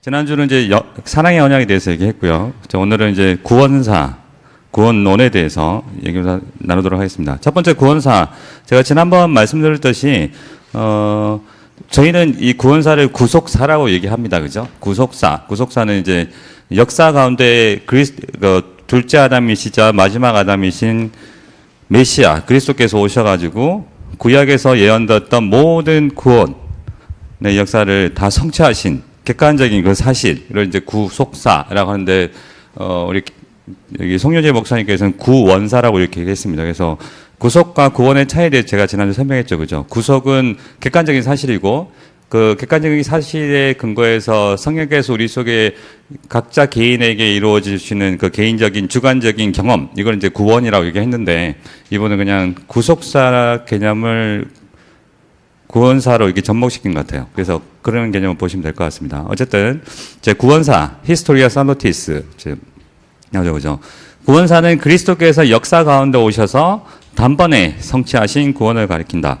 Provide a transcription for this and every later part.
지난주는 이제 사랑의 언약에 대해서 얘기했고요. 오늘은 이제 구원사, 구원론에 대해서 얘기를 나누도록 하겠습니다. 첫 번째 구원사, 제가 지난번 말씀드렸듯이 저희는 이 구원사를 구속사라고 얘기합니다. 그죠? 구속사는 이제 역사 가운데 둘째 아담이시자 마지막 아담이신 메시아 그리스도께서 오셔가지고 구약에서 예언됐던 모든 구원의 역사를 다 성취하신 객관적인 그 사실을 이제 구속사라고 하는데 우리 여기 송효재 목사님께서는 구원사라고 이렇게 얘기했습니다. 그래서 구속과 구원의 차이에 대해 제가 지난주 설명했죠, 그죠? 구속은 객관적인 사실이고 그 객관적인 사실에 근거해서 성령께서 우리 속에 각자 개인에게 이루어지시는 그 개인적인 주관적인 경험, 이걸 이제 구원이라고 얘기했는데 이분은 그냥 구속사 개념을 구원사로 이렇게 접목시킨 것 같아요. 그래서 그런 개념을 보시면 될 것 같습니다. 어쨌든 제 구원사, 히스토리아 살로티스, 그죠? 구원사는 그리스도께서 역사 가운데 오셔서 단번에 성취하신 구원을 가리킨다.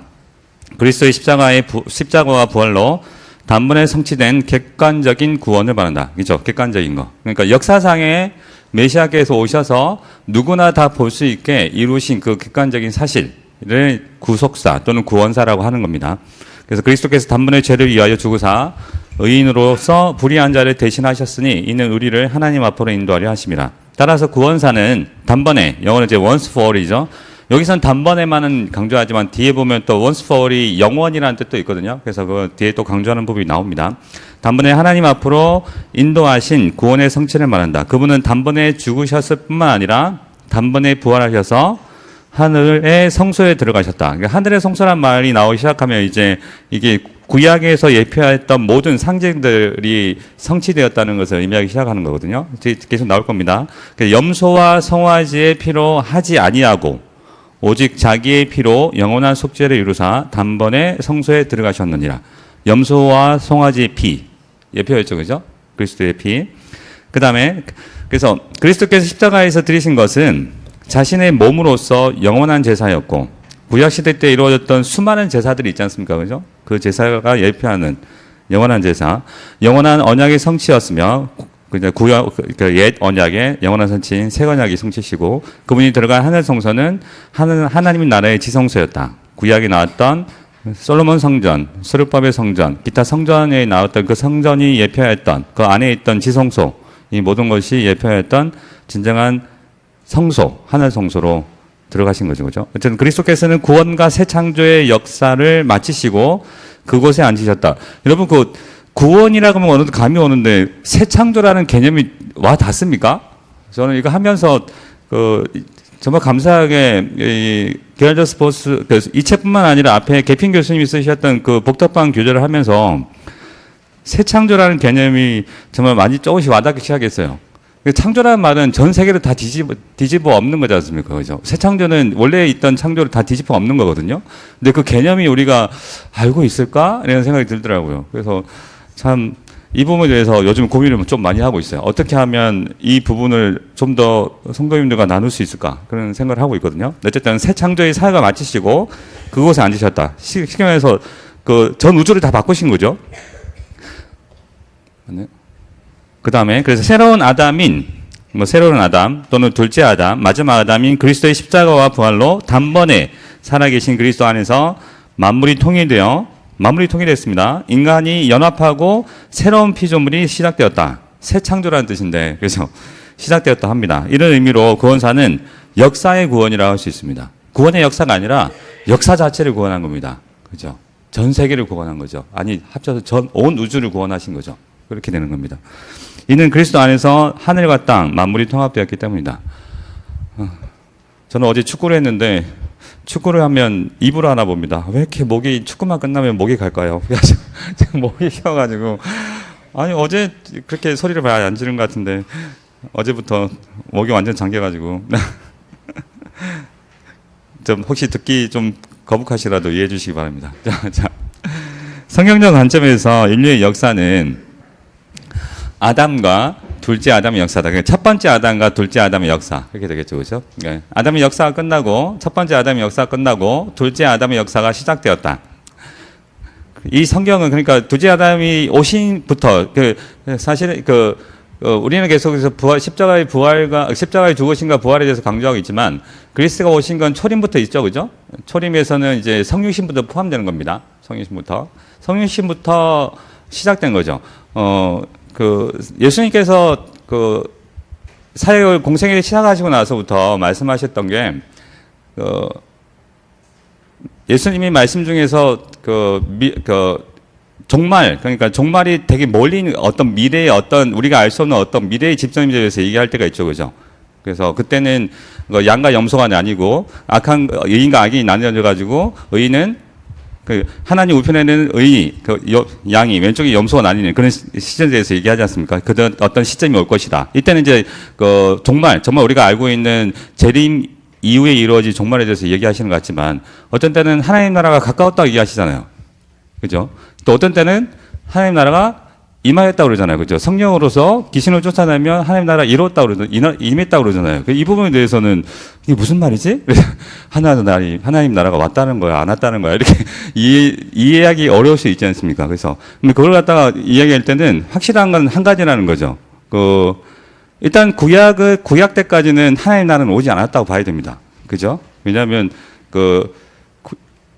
그리스도의 십자가와 부활로 단번에 성취된 객관적인 구원을 말한다. 그죠? 객관적인 거. 그러니까 역사상에 메시아께서 오셔서 누구나 다 볼 수 있게 이루신 그 객관적인 사실을 구속사 또는 구원사라고 하는 겁니다. 그래서 그리스도께서 단번에 죄를 위하여 죽으사 의인으로서 불의한 자를 대신하셨으니 이는 우리를 하나님 앞으로 인도하려 하심이라. 따라서 구원사는 단번에, 영어는 이제 once for all이죠. 여기선 단번에만은 강조하지만 뒤에 보면 또 once for all이 영원이라는 뜻도 있거든요. 그래서 그 뒤에 또 강조하는 부분이 나옵니다. 단번에 하나님 앞으로 인도하신 구원의 성취를 말한다. 그분은 단번에 죽으셨을 뿐만 아니라 단번에 부활하셔서 하늘의 성소에 들어가셨다. 그러니까 하늘의 성소란 말이 나오기 시작하면 이제 이게 구약에서 예표했던 모든 상징들이 성취되었다는 것을 의미하기 시작하는 거거든요. 계속 나올 겁니다. 염소와 송아지의 피로 하지 아니하고 오직 자기의 피로 영원한 속죄를 이루사 단번에 성소에 들어가셨느니라. 염소와 송아지의 피 예표였죠, 그죠? 그리스도의 피. 그 다음에 그래서 그리스도께서 십자가에서 드리신 것은 자신의 몸으로서 영원한 제사였고 구약시대 때 이루어졌던 수많은 제사들이 있지 않습니까? 그죠? 그 제사가 예표하는 영원한 제사, 영원한 언약의 성취였으며 옛 언약의 영원한 성취인 새 언약이 성취시고 그분이 들어간 하늘 성소는 하나님 나라의 지성소였다. 구약에 나왔던 솔로몬 성전, 스룹바벨 성전, 기타 성전에 나왔던 그 성전이 예표했던 그 안에 있던 지성소, 이 모든 것이 예표했던 진정한 성소, 하늘 성소로 들어가신 거죠. 그죠? 어쨌든 그리스도께서는 구원과 새 창조의 역사를 마치시고 그곳에 앉으셨다. 여러분, 그 구원이라고 하면 어느 감이 오는데 새 창조라는 개념이 와 닿습니까? 저는 이거 하면서 정말 감사하게 이 게럴드 스포츠 이 책뿐만 아니라 앞에 개핀 교수님이 쓰셨던 그 복잡한 교재를 하면서 새 창조라는 개념이 정말 많이 조금씩 와닿기 시작했어요. 창조라는 말은 전 세계를 다 뒤집어 엎는 거지 않습니까? 그죠? 새 창조는 원래 있던 창조를 다 뒤집어 엎는 거거든요. 근데 그 개념이 우리가 알고 있을까? 이런 생각이 들더라고요. 그래서 참 이 부분에 대해서 요즘 고민을 좀 많이 하고 있어요. 어떻게 하면 이 부분을 좀 더 성도님들과 나눌 수 있을까? 그런 생각을 하고 있거든요. 어쨌든 새 창조의 사역을 마치시고 그곳에 앉으셨다. 시경에서 그 전 우주를 다 바꾸신 거죠. 네. 그 다음에 그래서 새로운 아담 또는 둘째 아담, 마지막 아담인 그리스도의 십자가와 부활로 단번에 살아계신 그리스도 안에서 만물이 통일됐습니다. 인간이 연합하고 새로운 피조물이 시작되었다. 새 창조라는 뜻인데 그래서 시작되었다 합니다. 이런 의미로 구원사는 역사의 구원이라고 할 수 있습니다. 구원의 역사가 아니라 역사 자체를 구원한 겁니다. 그죠? 전 세계를 구원한 거죠. 아니 합쳐서 온 우주를 구원하신 거죠. 그렇게 되는 겁니다. 이는 그리스도 안에서 하늘과 땅 만물이 통합되었기 때문이다. 저는 어제 축구를 했는데 축구를 하면 입으로 하나 봅니다. 왜 이렇게 축구만 끝나면 목이 갈까요? 그래서 목이 쉬어가지고 아니 어제 그렇게 소리를 많이 안 지른 것 같은데 어제부터 목이 완전 잠겨가지고 좀 혹시 듣기 좀 거북하시라도 이해해 주시기 바랍니다. 자, 성경적 관점에서 인류의 역사는 아담과 둘째 아담의 역사다. 그러니까 첫 번째 아담과 둘째 아담의 역사. 그렇게 되겠죠. 그렇죠? 그러니까 아담의 역사가 끝나고 첫 번째 아담의 역사가 끝나고 둘째 아담의 역사가 시작되었다. 이 성경은 그러니까 둘째 아담이 오신부터 사실 우리는 계속해서 십자가의 부활과 십자가의 죽으심과 부활에 대해서 강조하고 있지만 그리스도가 오신 건 초림부터 있죠, 그죠? 초림에서는 이제 성육신부터 포함되는 겁니다. 성육신부터 시작된 거죠. 예수님께서 사역을 공생애를 시작하시고 나서부터 말씀하셨던 게 예수님이 말씀 중에서 종말, 그러니까 종말이 되게 멀리 있는 어떤 미래의 어떤 우리가 알 수 없는 어떤 미래의 집정에 대해서 얘기할 때가 있죠, 그죠? 그래서 그때는 양과 염소가 나뉘고 의인과 악인이 나뉘어져 가지고 의인은 하나님 우편에는 양이 왼쪽에 염소가 나뉘는 그런 시점에 대해서 얘기하지 않습니까? 그런 어떤 시점이 올 것이다. 이때는 이제 정말 우리가 알고 있는 재림 이후에 이루어질 종말에 대해서 얘기하시는 것 같지만 어떤 때는 하나님 나라가 가까웠다고 얘기하시잖아요. 그죠? 또 어떤 때는 하나님 나라가 임하였다고 그러잖아요. 그죠? 성령으로서 귀신을 쫓아내면 하나님 나라가 임했다고 그러잖아요. 이 부분에 대해서는 이게 무슨 말이지? 하나님 나라가 왔다는 거야, 안 왔다는 거야. 이렇게 이해하기 어려울 수 있지 않습니까? 그래서 그걸 갖다가 이야기할 때는 확실한 건 한 가지라는 거죠. 일단 구약 때까지는 하나님 나라는 오지 않았다고 봐야 됩니다. 그죠? 왜냐하면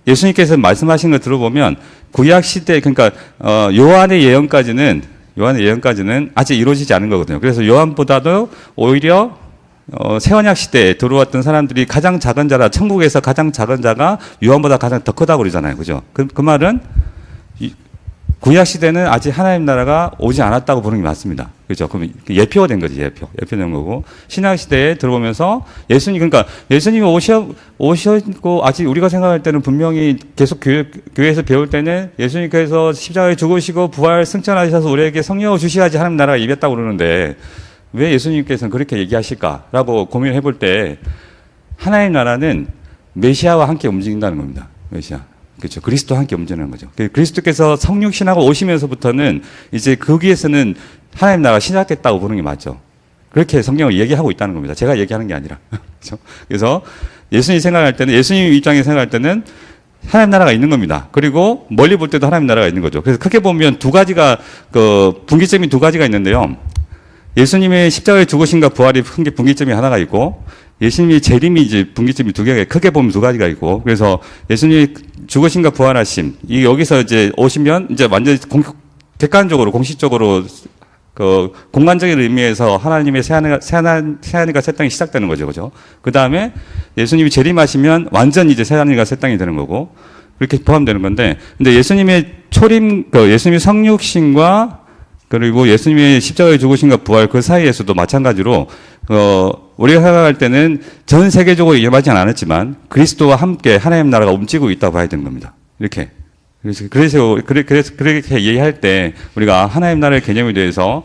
예수님께서 말씀하신 걸 들어보면 구약 시대 그러니까 요한의 예언까지는 아직 이루어지지 않은 거거든요. 그래서 요한보다도 오히려 새 언약 시대에 들어왔던 사람들이 가장 작은 자라 천국에서 가장 작은 자가 요한보다 가장 더 크다고 그러잖아요. 그죠? 그 말은 구약 시대는 아직 하나님 나라가 오지 않았다고 보는 게 맞습니다. 그죠? 그럼 예표가 된 거지, 예표된 거고. 신약 시대에 들어보면서 예수님이 오셨고, 아직 우리가 생각할 때는 분명히 계속 교회에서 배울 때는 예수님께서 십자가에 죽으시고 부활 승천하셔서 우리에게 성령을 주셔야지 하나님 나라가 임했다고 그러는데 왜 예수님께서는 그렇게 얘기하실까라고 고민을 해볼 때 하나님 나라는 메시아와 함께 움직인다는 겁니다. 메시아. 그렇죠. 그리스도와 함께 움직이는 거죠. 그리스도께서 성육신하고 오시면서부터는 이제 거기에서는 하나님 나라가 시작됐다고 보는 게 맞죠. 그렇게 성경을 얘기하고 있다는 겁니다. 제가 얘기하는 게 아니라. 그렇죠? 그래서 예수님 입장에서 생각할 때는 하나님 나라가 있는 겁니다. 그리고 멀리 볼 때도 하나님 나라가 있는 거죠. 그래서 크게 보면 분기점이 두 가지가 있는데요. 예수님의 십자가에 죽으심과 부활이 큰 게 분기점이 하나가 있고 예수님이 재림이 이제 분기점이 두 개가 크게 보면 두 가지가 있고 그래서 예수님이 죽으심과 부활하심 여기서 이제 오시면 이제 완전히 객관적으로 공식적으로 공간적인 의미에서 하나님의 새하늘과 새 땅이 시작되는 거죠, 그죠? 그 다음에 예수님이 재림하시면 완전 이제 새하늘과 새 땅이 되는 거고 그렇게 포함되는 건데 근데 예수님의 예수님의 성육신과 그리고 예수님의 십자가에 죽으심과 부활 그 사이에서도 마찬가지로 우리가 생각할 때는 전 세계적으로 임하지 않았지만 그리스도와 함께 하나님 나라가 움직이고 있다고 봐야 되는 겁니다. 이렇게. 그래서 그렇게 이해할 때 우리가 하나님 나라의 개념에 대해서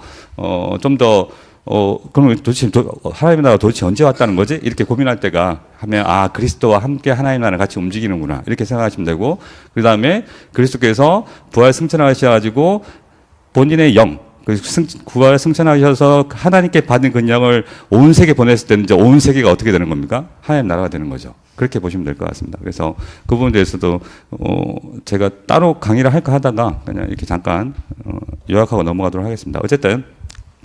좀 더 그러면 도대체 하나님 나라가 도대체 언제 왔다는 거지? 이렇게 고민할 때가 하면 그리스도와 함께 하나님 나라가 같이 움직이는구나 이렇게 생각하시면 되고 그 다음에 그리스도께서 부활 승천하셔가지고 본인의 영 구할 승천하셔서 하나님께 받은 그 영을 온 세계 보냈을 때는 이제 온 세계가 어떻게 되는 겁니까? 하나님 나라가 되는 거죠. 그렇게 보시면 될 것 같습니다. 그래서 그 부분에 대해서도 제가 따로 강의를 할까 하다가 그냥 이렇게 잠깐 요약하고 넘어가도록 하겠습니다. 어쨌든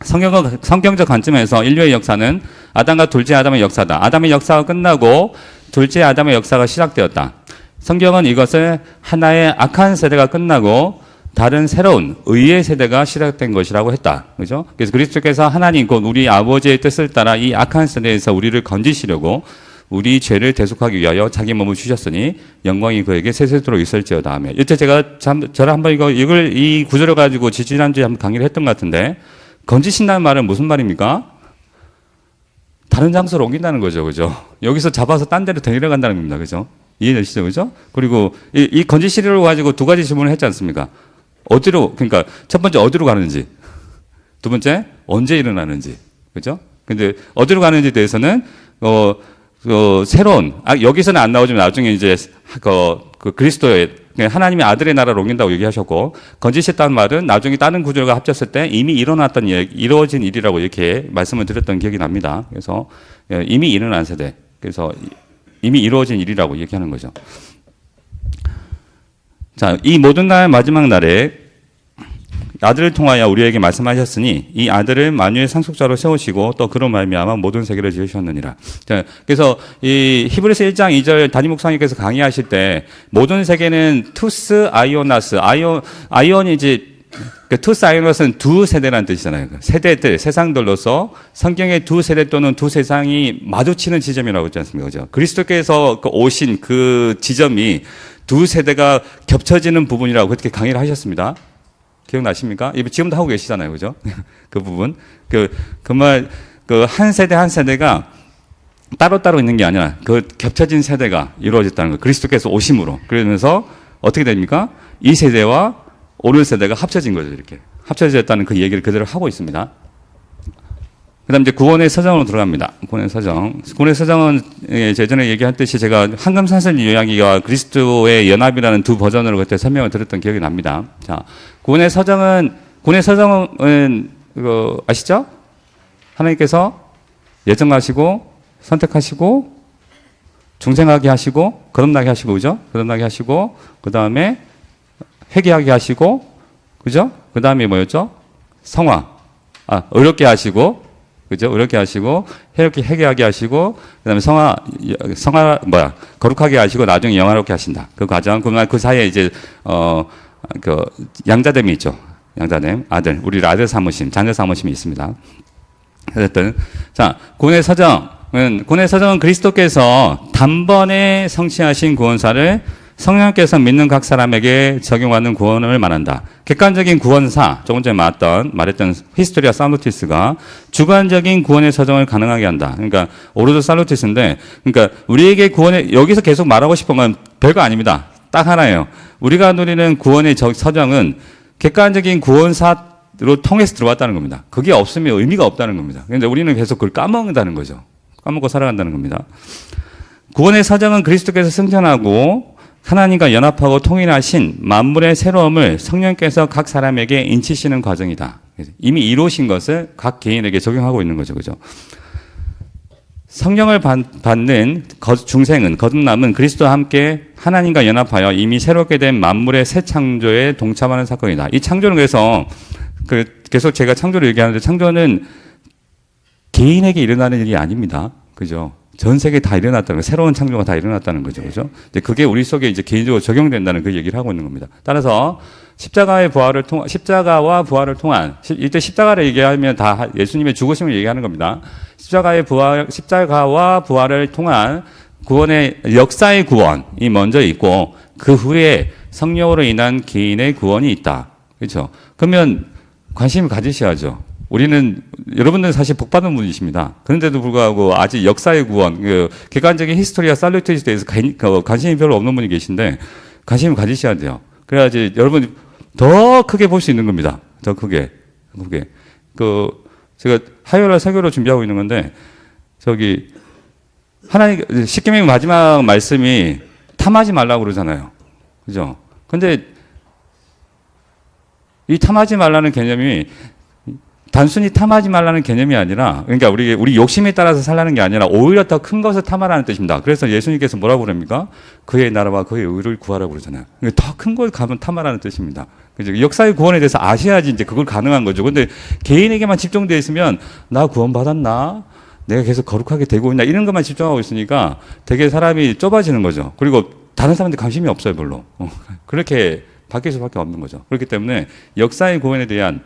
성경적 관점에서 인류의 역사는 아담과 둘째 아담의 역사다. 아담의 역사가 끝나고 둘째 아담의 역사가 시작되었다. 성경은 이것을 하나의 악한 세대가 끝나고 다른 새로운 의의 세대가 시작된 것이라고 했다. 그죠? 그래서 그리스도께서 하나님 곧 우리 아버지의 뜻을 따라 이 악한 세대에서 우리를 건지시려고 우리 죄를 대속하기 위하여 자기 몸을 주셨으니 영광이 그에게 세세토록 있을지어다 하며. 이때 제가 저를 한번 이 구절을 가지고 지지난주에 한번 강의를 했던 것 같은데 건지신다는 말은 무슨 말입니까? 다른 장소로 옮긴다는 거죠. 그죠? 여기서 잡아서 딴 데로 데리러 간다는 겁니다. 그죠? 이해되시죠? 그죠? 그리고 이 건지시려고 가지고 두 가지 질문을 했지 않습니까? 그러니까 첫 번째 어디로 가는지, 두 번째 언제 일어나는지, 그죠? 근데 어디로 가는지에 대해서는 새로운 여기서는 안 나오지만 나중에 이제 그리스도의 하나님의 아들의 나라로 옮긴다고 얘기하셨고 건지셨다는 말은 나중에 다른 구절과 합쳤을 때 이미 이루어진 일이라고 이렇게 말씀을 드렸던 기억이 납니다. 그래서 이미 일어난 세대, 그래서 이미 이루어진 일이라고 얘기하는 거죠. 자, 이 모든 날 마지막 날에 아들을 통하여 우리에게 말씀하셨으니 이 아들을 만유의 상속자로 세우시고 또 그로 말미암아 모든 세계를 지으셨느니라. 자, 그래서 이 히브리서 1장 2절 담임 목사님께서 강의하실 때 모든 세계는 투스 아이오나스 아이온이 이제 투스 아이오나스는 두 세대라는 뜻이잖아요. 세대들 세상들로서 성경의 두 세대 또는 두 세상이 마주치는 지점이라고 했지 않습니까? 그죠? 그리스도께서 오신 그 지점이 두 세대가 겹쳐지는 부분이라고 그렇게 강의를 하셨습니다. 기억나십니까? 지금도 하고 계시잖아요. 그죠? 그 부분. 한 세대 한 세대가 따로따로 있는 게 아니라 그 겹쳐진 세대가 이루어졌다는 거. 그리스도께서 오심으로. 그러면서 어떻게 됩니까? 이 세대와 오늘 세대가 합쳐진 거죠. 이렇게. 합쳐졌다는 그 얘기를 그대로 하고 있습니다. 그 다음 이제 구원의 서정으로 들어갑니다. 구원의 서정. 구원의 서정은 예전에 얘기했듯이 제가 황금사슬 요약이와 그리스도의 연합이라는 두 버전으로 그때 설명을 드렸던 기억이 납니다. 자, 구원의 서정은 그거 아시죠? 하나님께서 예정하시고 선택하시고 중생하게 하시고 거듭나게 하시고 그죠? 거듭나게 하시고 그 다음에 회개하게 하시고 그죠? 그 다음에 뭐였죠? 의롭게 하시고 그죠? 의롭게 하시고, 회개하게 하시고, 그 다음에 거룩하게 하시고, 나중에 영화롭게 하신다. 그 과정, 그 사이에 이제, 양자됨이 있죠. 양자됨, 아들, 우리 아들 사모심, 자녀 사모심이 있습니다. 어쨌든, 자, 구원의 서정은 그리스도께서 단번에 성취하신 구원사를 성령께서 믿는 각 사람에게 적용하는 구원을 말한다. 객관적인 구원사, 조금 전에 말했던 히스토리아 살루티스가 주관적인 구원의 서정을 가능하게 한다. 그러니까 오로드 살루티스인데, 그러니까 우리에게 여기서 계속 말하고 싶은 건 별거 아닙니다. 딱 하나예요. 우리가 누리는 구원의 서정은 객관적인 구원사로 통해서 들어왔다는 겁니다. 그게 없으면 의미가 없다는 겁니다. 그런데 우리는 계속 그걸 까먹는다는 거죠. 까먹고 살아간다는 겁니다. 구원의 서정은 그리스도께서 승천하고 하나님과 연합하고 통일하신 만물의 새로움을 성령께서 각 사람에게 인치시는 과정이다. 이미 이루신 것을 각 개인에게 적용하고 있는 거죠. 그죠? 성령을 받는 중생은, 거듭남은 그리스도와 함께 하나님과 연합하여 이미 새롭게 된 만물의 새 창조에 동참하는 사건이다. 이 창조는 그래서 계속 제가 창조를 얘기하는데 창조는 개인에게 일어나는 일이 아닙니다. 그죠? 전 세계에 다 일어났다는 거, 새로운 창조가 다 일어났다는 거죠. 그죠? 이제 그게 우리 속에 이제 개인적으로 적용된다는 그 얘기를 하고 있는 겁니다. 따라서 십자가와 부활을 통한, 이때 십자가를 얘기하면 다 예수님의 죽으심을 얘기하는 겁니다. 십자가와 부활을 통한 구원의, 역사의 구원이 먼저 있고, 그 후에 성령으로 인한 개인의 구원이 있다. 그렇죠? 그러면 관심을 가지셔야죠. 여러분들은 사실 복받은 분이십니다. 그런데도 불구하고 아직 역사의 구원, 객관적인 히스토리와 살루티스에 대해서 관심이 별로 없는 분이 계신데, 관심을 가지셔야 돼요. 그래야지 여러분이 더 크게 볼 수 있는 겁니다. 더 크게. 제가 화요일날 설교로 준비하고 있는 건데, 십계명 마지막 말씀이 탐하지 말라고 그러잖아요. 그죠? 근데 이 탐하지 말라는 개념이 단순히 탐하지 말라는 개념이 아니라, 그러니까 우리 욕심에 따라서 살라는 게 아니라 오히려 더 큰 것을 탐하라는 뜻입니다. 그래서 예수님께서 뭐라고 그럽니까? 그의 나라와 그의 의를 구하라고 그러잖아요. 더 큰 걸 가면 탐하라는 뜻입니다. 그죠? 역사의 구원에 대해서 아셔야지 이제 그걸 가능한 거죠. 근데 개인에게만 집중되어 있으면, 나 구원받았나? 내가 계속 거룩하게 되고 있나? 이런 것만 집중하고 있으니까 되게 사람이 좁아지는 거죠. 그리고 다른 사람한테 관심이 없어요, 별로. 그렇게 바뀔 수밖에 없는 거죠. 그렇기 때문에 역사의 구원에 대한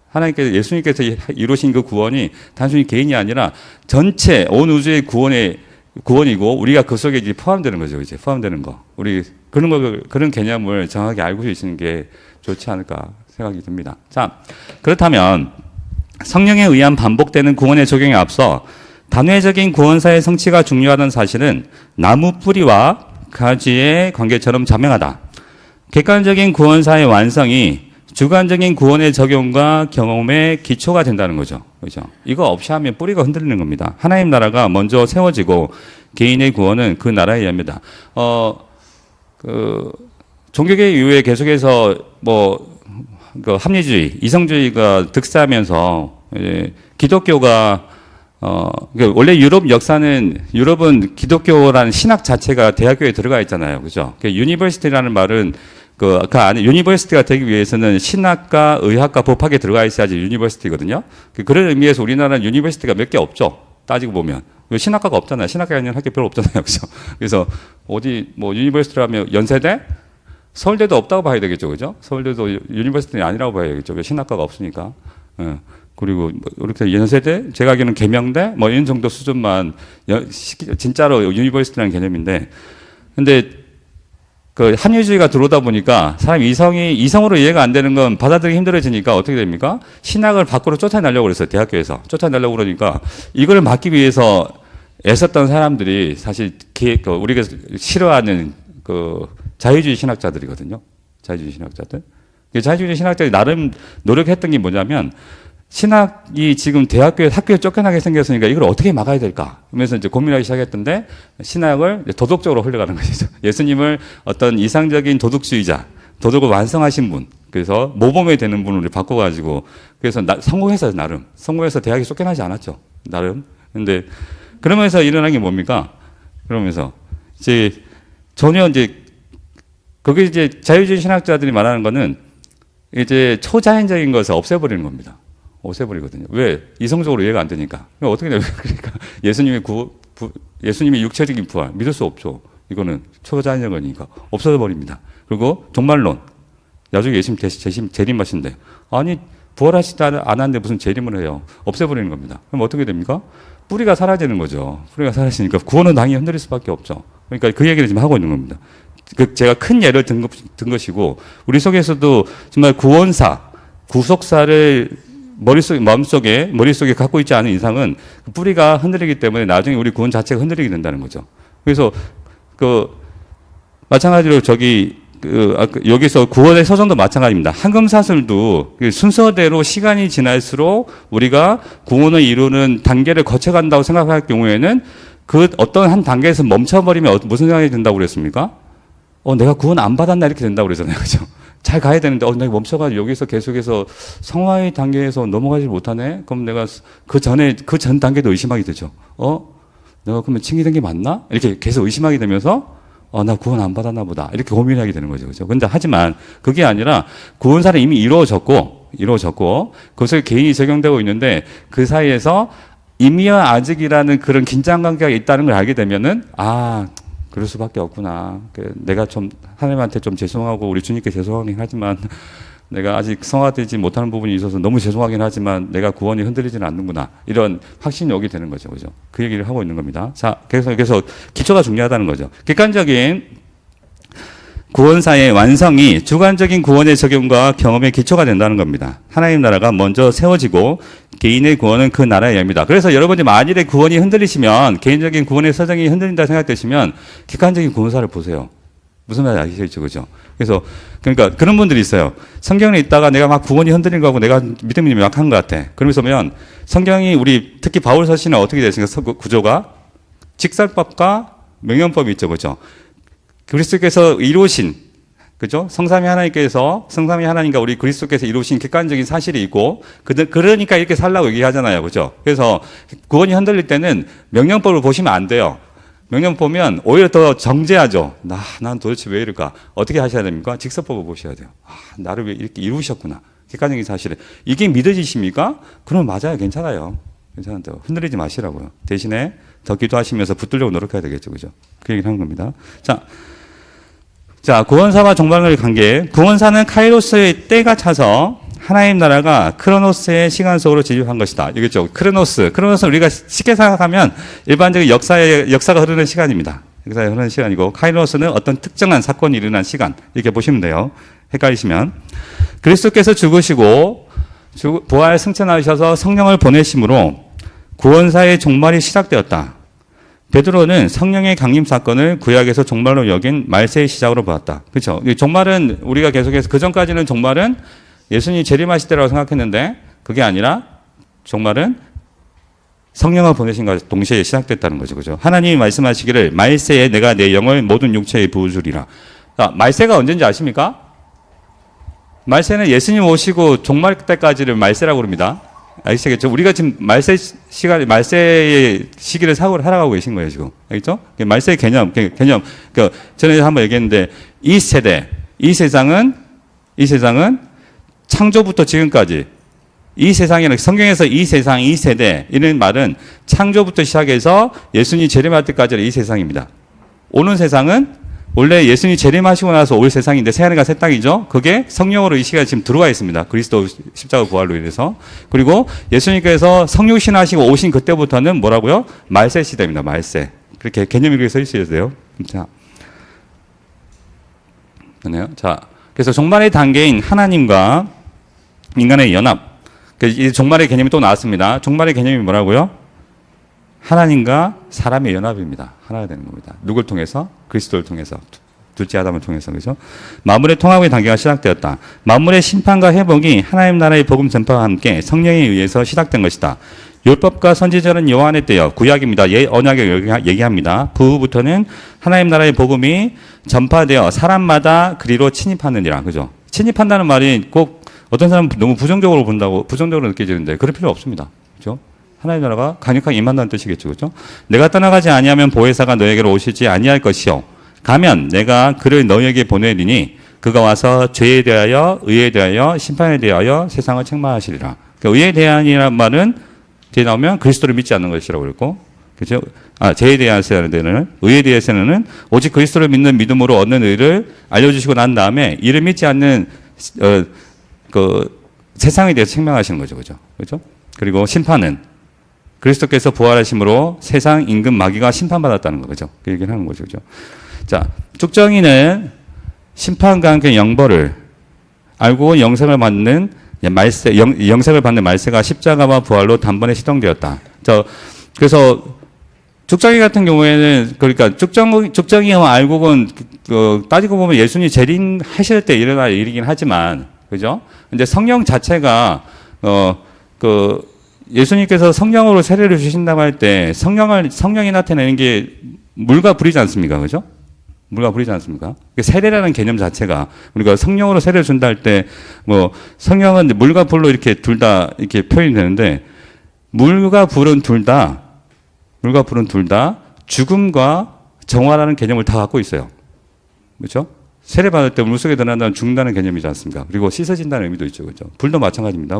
하나님께서, 예수님께서 이루신 그 구원이 단순히 개인이 아니라 전체 온 우주의 구원이고 우리가 그 속에 이제 포함되는 거죠. 이제 포함되는 거. 우리 그런 개념을 정확하게 알고 있는 게 좋지 않을까 생각이 듭니다. 자, 그렇다면 성령에 의한 반복되는 구원의 적용에 앞서 단회적인 구원사의 성취가 중요하다는 사실은 나무 뿌리와 가지의 관계처럼 자명하다. 객관적인 구원사의 완성이 주관적인 구원의 적용과 경험의 기초가 된다는 거죠. 그죠? 이거 없이 하면 뿌리가 흔들리는 겁니다. 하나님 나라가 먼저 세워지고 개인의 구원은 그 나라에 의합니다. 종교개혁 이후에 계속해서 합리주의, 이성주의가 득세하면서 기독교가 원래 유럽은 기독교라는 신학 자체가 대학교에 들어가 있잖아요. 그죠? 유니버시티라는 말은 그 안에 유니버시티가 되기 위해서는 신학과, 의학과, 법학에 들어가 있어야지 유니버시티거든요. 그런 의미에서 우리나라는 유니버시티가 몇 개 없죠. 따지고 보면. 신학과가 없잖아요. 신학과 있는 학교 별로 없잖아요. 그죠? 그래서 어디 뭐 유니버시티라면 연세대? 서울대도 없다고 봐야 되겠죠. 그죠? 서울대도 유니버시티는 아니라고 봐야겠죠. 신학과가 없으니까. 예. 그리고 이렇게 연세대, 제가 알기로는 계명대, 뭐 이런 정도 수준만 진짜로 유니버시티라는 개념인데, 근데 그 한유주의가 들어오다 보니까 사람 이성으로 이해가 안 되는 건 받아들이기 힘들어지니까 어떻게 됩니까? 신학을 밖으로 쫓아내려고 그랬어요. 대학교에서 쫓아내려고 그러니까 이걸 막기 위해서 애썼던 사람들이 사실 우리가 싫어하는 그 자유주의 신학자들이거든요. 자유주의 신학자들. 자유주의 신학자들이 나름 노력했던 게 뭐냐면, 신학이 지금 학교에 쫓겨나게 생겼으니까 이걸 어떻게 막아야 될까? 그러면서 이제 고민하기 시작했던데, 신학을 도덕적으로 흘러가는 것이죠. 예수님을 어떤 이상적인 도덕주의자, 도덕을 완성하신 분, 그래서 모범이 되는 분으로 바꿔가지고, 그래서 성공해서 대학에 쫓겨나지 않았죠. 나름. 근데, 그러면서 일어난 게 뭡니까? 그러면서, 전혀 그게 자유주의 신학자들이 말하는 거는, 초자연적인 것을 없애버리는 겁니다. 없애버리거든요. 왜? 이성적으로 이해가 안 되니까. 어떻게 되냐. 그러니까 예수님의 육체적인 부활, 믿을 수 없죠. 이거는 초자연적이니까. 없어져 버립니다. 그리고 종말론. 나중에 예수님 재림하신대. 아니, 부활하시지 않았는데 무슨 재림을 해요. 없애버리는 겁니다. 그럼 어떻게 됩니까? 뿌리가 사라지는 거죠. 뿌리가 사라지니까 구원은 당연히 흔들릴 수밖에 없죠. 그러니까 그 얘기를 지금 하고 있는 겁니다. 제가 큰 예를 든 것이고, 우리 속에서도 정말 구속사를 머릿속에 갖고 있지 않은 이상은 그 뿌리가 흔들리기 때문에 나중에 우리 구원 자체가 흔들리게 된다는 거죠. 그래서 마찬가지로 여기서 구원의 서정도 마찬가지입니다. 한금사슬도 순서대로 시간이 지날수록 우리가 구원을 이루는 단계를 거쳐간다고 생각할 경우에는 그 어떤 한 단계에서 멈춰버리면 무슨 생각이 든다고 그랬습니까? 내가 구원 안 받았나 이렇게 된다고 그러잖아요. 그죠? 잘 가야 되는데, 내가 멈춰가지고 여기서 계속해서 성화의 단계에서 넘어가지 못하네? 그럼 내가 그 전 단계도 의심하게 되죠. 내가 그러면 칭의된 게 맞나? 이렇게 계속 의심하게 되면서, 나 구원 안 받았나 보다. 이렇게 고민하게 되는 거죠. 그죠? 근데 하지만 그게 아니라 구원사는 이미 이루어졌고, 그것에 개인이 적용되고 있는데 그 사이에서 이미와 아직이라는 그런 긴장 관계가 있다는 걸 알게 되면은, 그럴 수밖에 없구나. 내가 좀 하나님한테 좀 죄송하고 우리 주님께 죄송하긴 하지만 내가 아직 성화되지 못하는 부분이 있어서 너무 죄송하긴 하지만 내가 구원이 흔들리지는 않는구나. 이런 확신이 오게 되는 거죠. 그죠? 그 얘기를 하고 있는 겁니다. 자, 그래서 기초가 중요하다는 거죠. 객관적인 구원사의 완성이 주관적인 구원의 적용과 경험의 기초가 된다는 겁니다. 하나님 나라가 먼저 세워지고 개인의 구원은 그 나라의 영입니다. 그래서 여러분이 만일에 구원이 흔들리시면, 개인적인 구원의 서정이 흔들린다 생각되시면 객관적인 구원사를 보세요. 무슨 말인지 아시겠죠? 그죠? 그러니까 그런 분들이 있어요. 성경에 있다가 내가 막 구원이 흔들린 거하고 내가 믿음이 약한 것 같아. 그러면서 성경이 특히 바울 서신은 어떻게 되어 있습니까? 구조가 직설법과 명령법이 있죠. 그죠? 그리스도께서 이루신, 그죠? 성삼위 하나님과 우리 그리스도께서 이루신 객관적인 사실이 있고, 그러니까 이렇게 살라고 얘기하잖아요. 그죠? 그래서 구원이 흔들릴 때는 명령법을 보시면 안 돼요. 명령 보면 오히려 더 정죄하죠. 난 도대체 왜 이럴까? 어떻게 하셔야 됩니까? 직설법을 보셔야 돼요. 나를 왜 이렇게 이루셨구나. 객관적인 사실에. 이게 믿어지십니까? 그럼 맞아요. 괜찮아요. 괜찮은데 흔들리지 마시라고요. 대신에 더 기도하시면서 붙들려고 노력해야 되겠죠. 그죠? 그 얘기를 하는 겁니다. 자, 구원사와 종말론의 관계. 구원사는 카이로스의 때가 차서 하나님 나라가 크로노스의 시간 속으로 진입한 것이다. 이겠죠. 크로노스는 우리가 쉽게 생각하면 일반적인 역사가 흐르는 시간입니다. 역사가 흐르는 시간이고, 카이로스는 어떤 특정한 사건이 일어난 시간. 이렇게 보시면 돼요. 헷갈리시면. 그리스도께서 죽으시고 부활 승천하셔서 성령을 보내심으로 구원사의 종말이 시작되었다. 베드로는 성령의 강림 사건을 구약에서 종말로 여긴 말세의 시작으로 보았다. 그렇죠? 종말은 우리가 계속해서 그전까지는 종말은 예수님이 재림하실 때라고 생각했는데 그게 아니라 종말은 성령을 보내신 것과 동시에 시작됐다는 거죠. 그죠? 하나님이 말씀하시기를 말세에 내가 내 영을 모든 육체에 부어주리라. 말세가 언제인지 아십니까? 말세는 예수님 오시고 종말 때까지를 말세라고 그럽니다. 아시겠죠? 우리가 지금 말세의 시기를 살아가고 계신 거예요, 지금. 알겠죠? 말세의 개념. 전에 한번 얘기했는데, 이 이 세상은 창조부터 지금까지 이 세상이라는 성경에서 이 세상, 이 세대 이런 말은 창조부터 시작해서 예수님 재림할 때까지의 이 세상입니다. 오는 세상은 원래 예수님이 재림하시고 나서 올 세상인데 새하늘과 새 땅이죠. 그게 성령으로 이 시간에 지금 들어와 있습니다. 그리스도 십자가 부활로 인해서. 그리고 예수님께서 성육신하시고 오신 그때부터는 뭐라고요? 말세 시대입니다. 말세. 그렇게 개념이 그렇게 써 있어야 돼요. 자, 자, 그래서 종말의 단계인 하나님과 인간의 연합. 이 종말의 개념이 또 나왔습니다. 종말의 개념이 뭐라고요? 하나님과 사람의 연합입니다. 하나가 되는 겁니다. 누굴 통해서? 그리스도를 통해서. 둘째 아담을 통해서. 그죠? 만물의 통합의 단계가 시작되었다. 만물의 심판과 회복이 하나님 나라의 복음 전파와 함께 성령에 의해서 시작된 것이다. 율법과 선지자는 요한의 때요. 구약입니다. 언약을 얘기합니다. 그 후부터는 하나님 나라의 복음이 전파되어 사람마다 그리로 침입하느니라. 그죠? 침입한다는 말이 꼭 어떤 사람은 너무 부정적으로 본다고, 부정적으로 느껴지는데 그럴 필요 없습니다. 그죠? 하나님 나라가 강력하게 임한다는 뜻이겠죠. 그죠? 내가 떠나가지 아니하면 보혜사가 너에게로 오시지 아니할 것이요. 가면 내가 그를 너에게 보내리니 그가 와서 죄에 대하여, 의에 대하여, 심판에 대하여 세상을 책망하시리라. 그러니까 의에 대한이라는 말은 뒤에 나오면 그리스도를 믿지 않는 것이라고 그랬고, 그죠? 죄에 대해서는 데는, 의에 대해서는 오직 그리스도를 믿는 믿음으로 얻는 의를 알려주시고 난 다음에 이를 믿지 않는, 세상에 대해서 책망하시는 거죠. 그죠? 그죠? 그리고 심판은 그리스도께서 부활하심으로 세상 임금 마귀가 심판받았다는 거죠. 그 얘기를 하는 거죠. 그죠? 자, 쭉정이는 심판과 함께 영벌을 알고 영생을 받는 말세, 영생을 받는 말세가 십자가와 부활로 단번에 시동되었다. 그래서 쭉정이 같은 경우에는 그러니까 쭉정이와 알곡은 따지고 보면 예수님이 재림하실 때 일어날 일이긴 하지만 그죠? 근데 성령 자체가 예수님께서 성령으로 세례를 주신다고 할 때 성령이 나타내는 게 물과 불이지 않습니까? 그죠? 물과 불이지 않습니까? 세례라는 개념 자체가 우리가 성령으로 세례를 준다 할 때 성령은 물과 불로 이렇게 둘 다 이렇게 표현이 되는데 물과 불은 둘 다 죽음과 정화라는 개념을 다 갖고 있어요. 그렇죠? 세례 받을 때 물속에 들어간다는 죽는다는 개념이지 않습니까? 그리고 씻어진다는 의미도 있죠. 그죠? 불도 마찬가지입니다.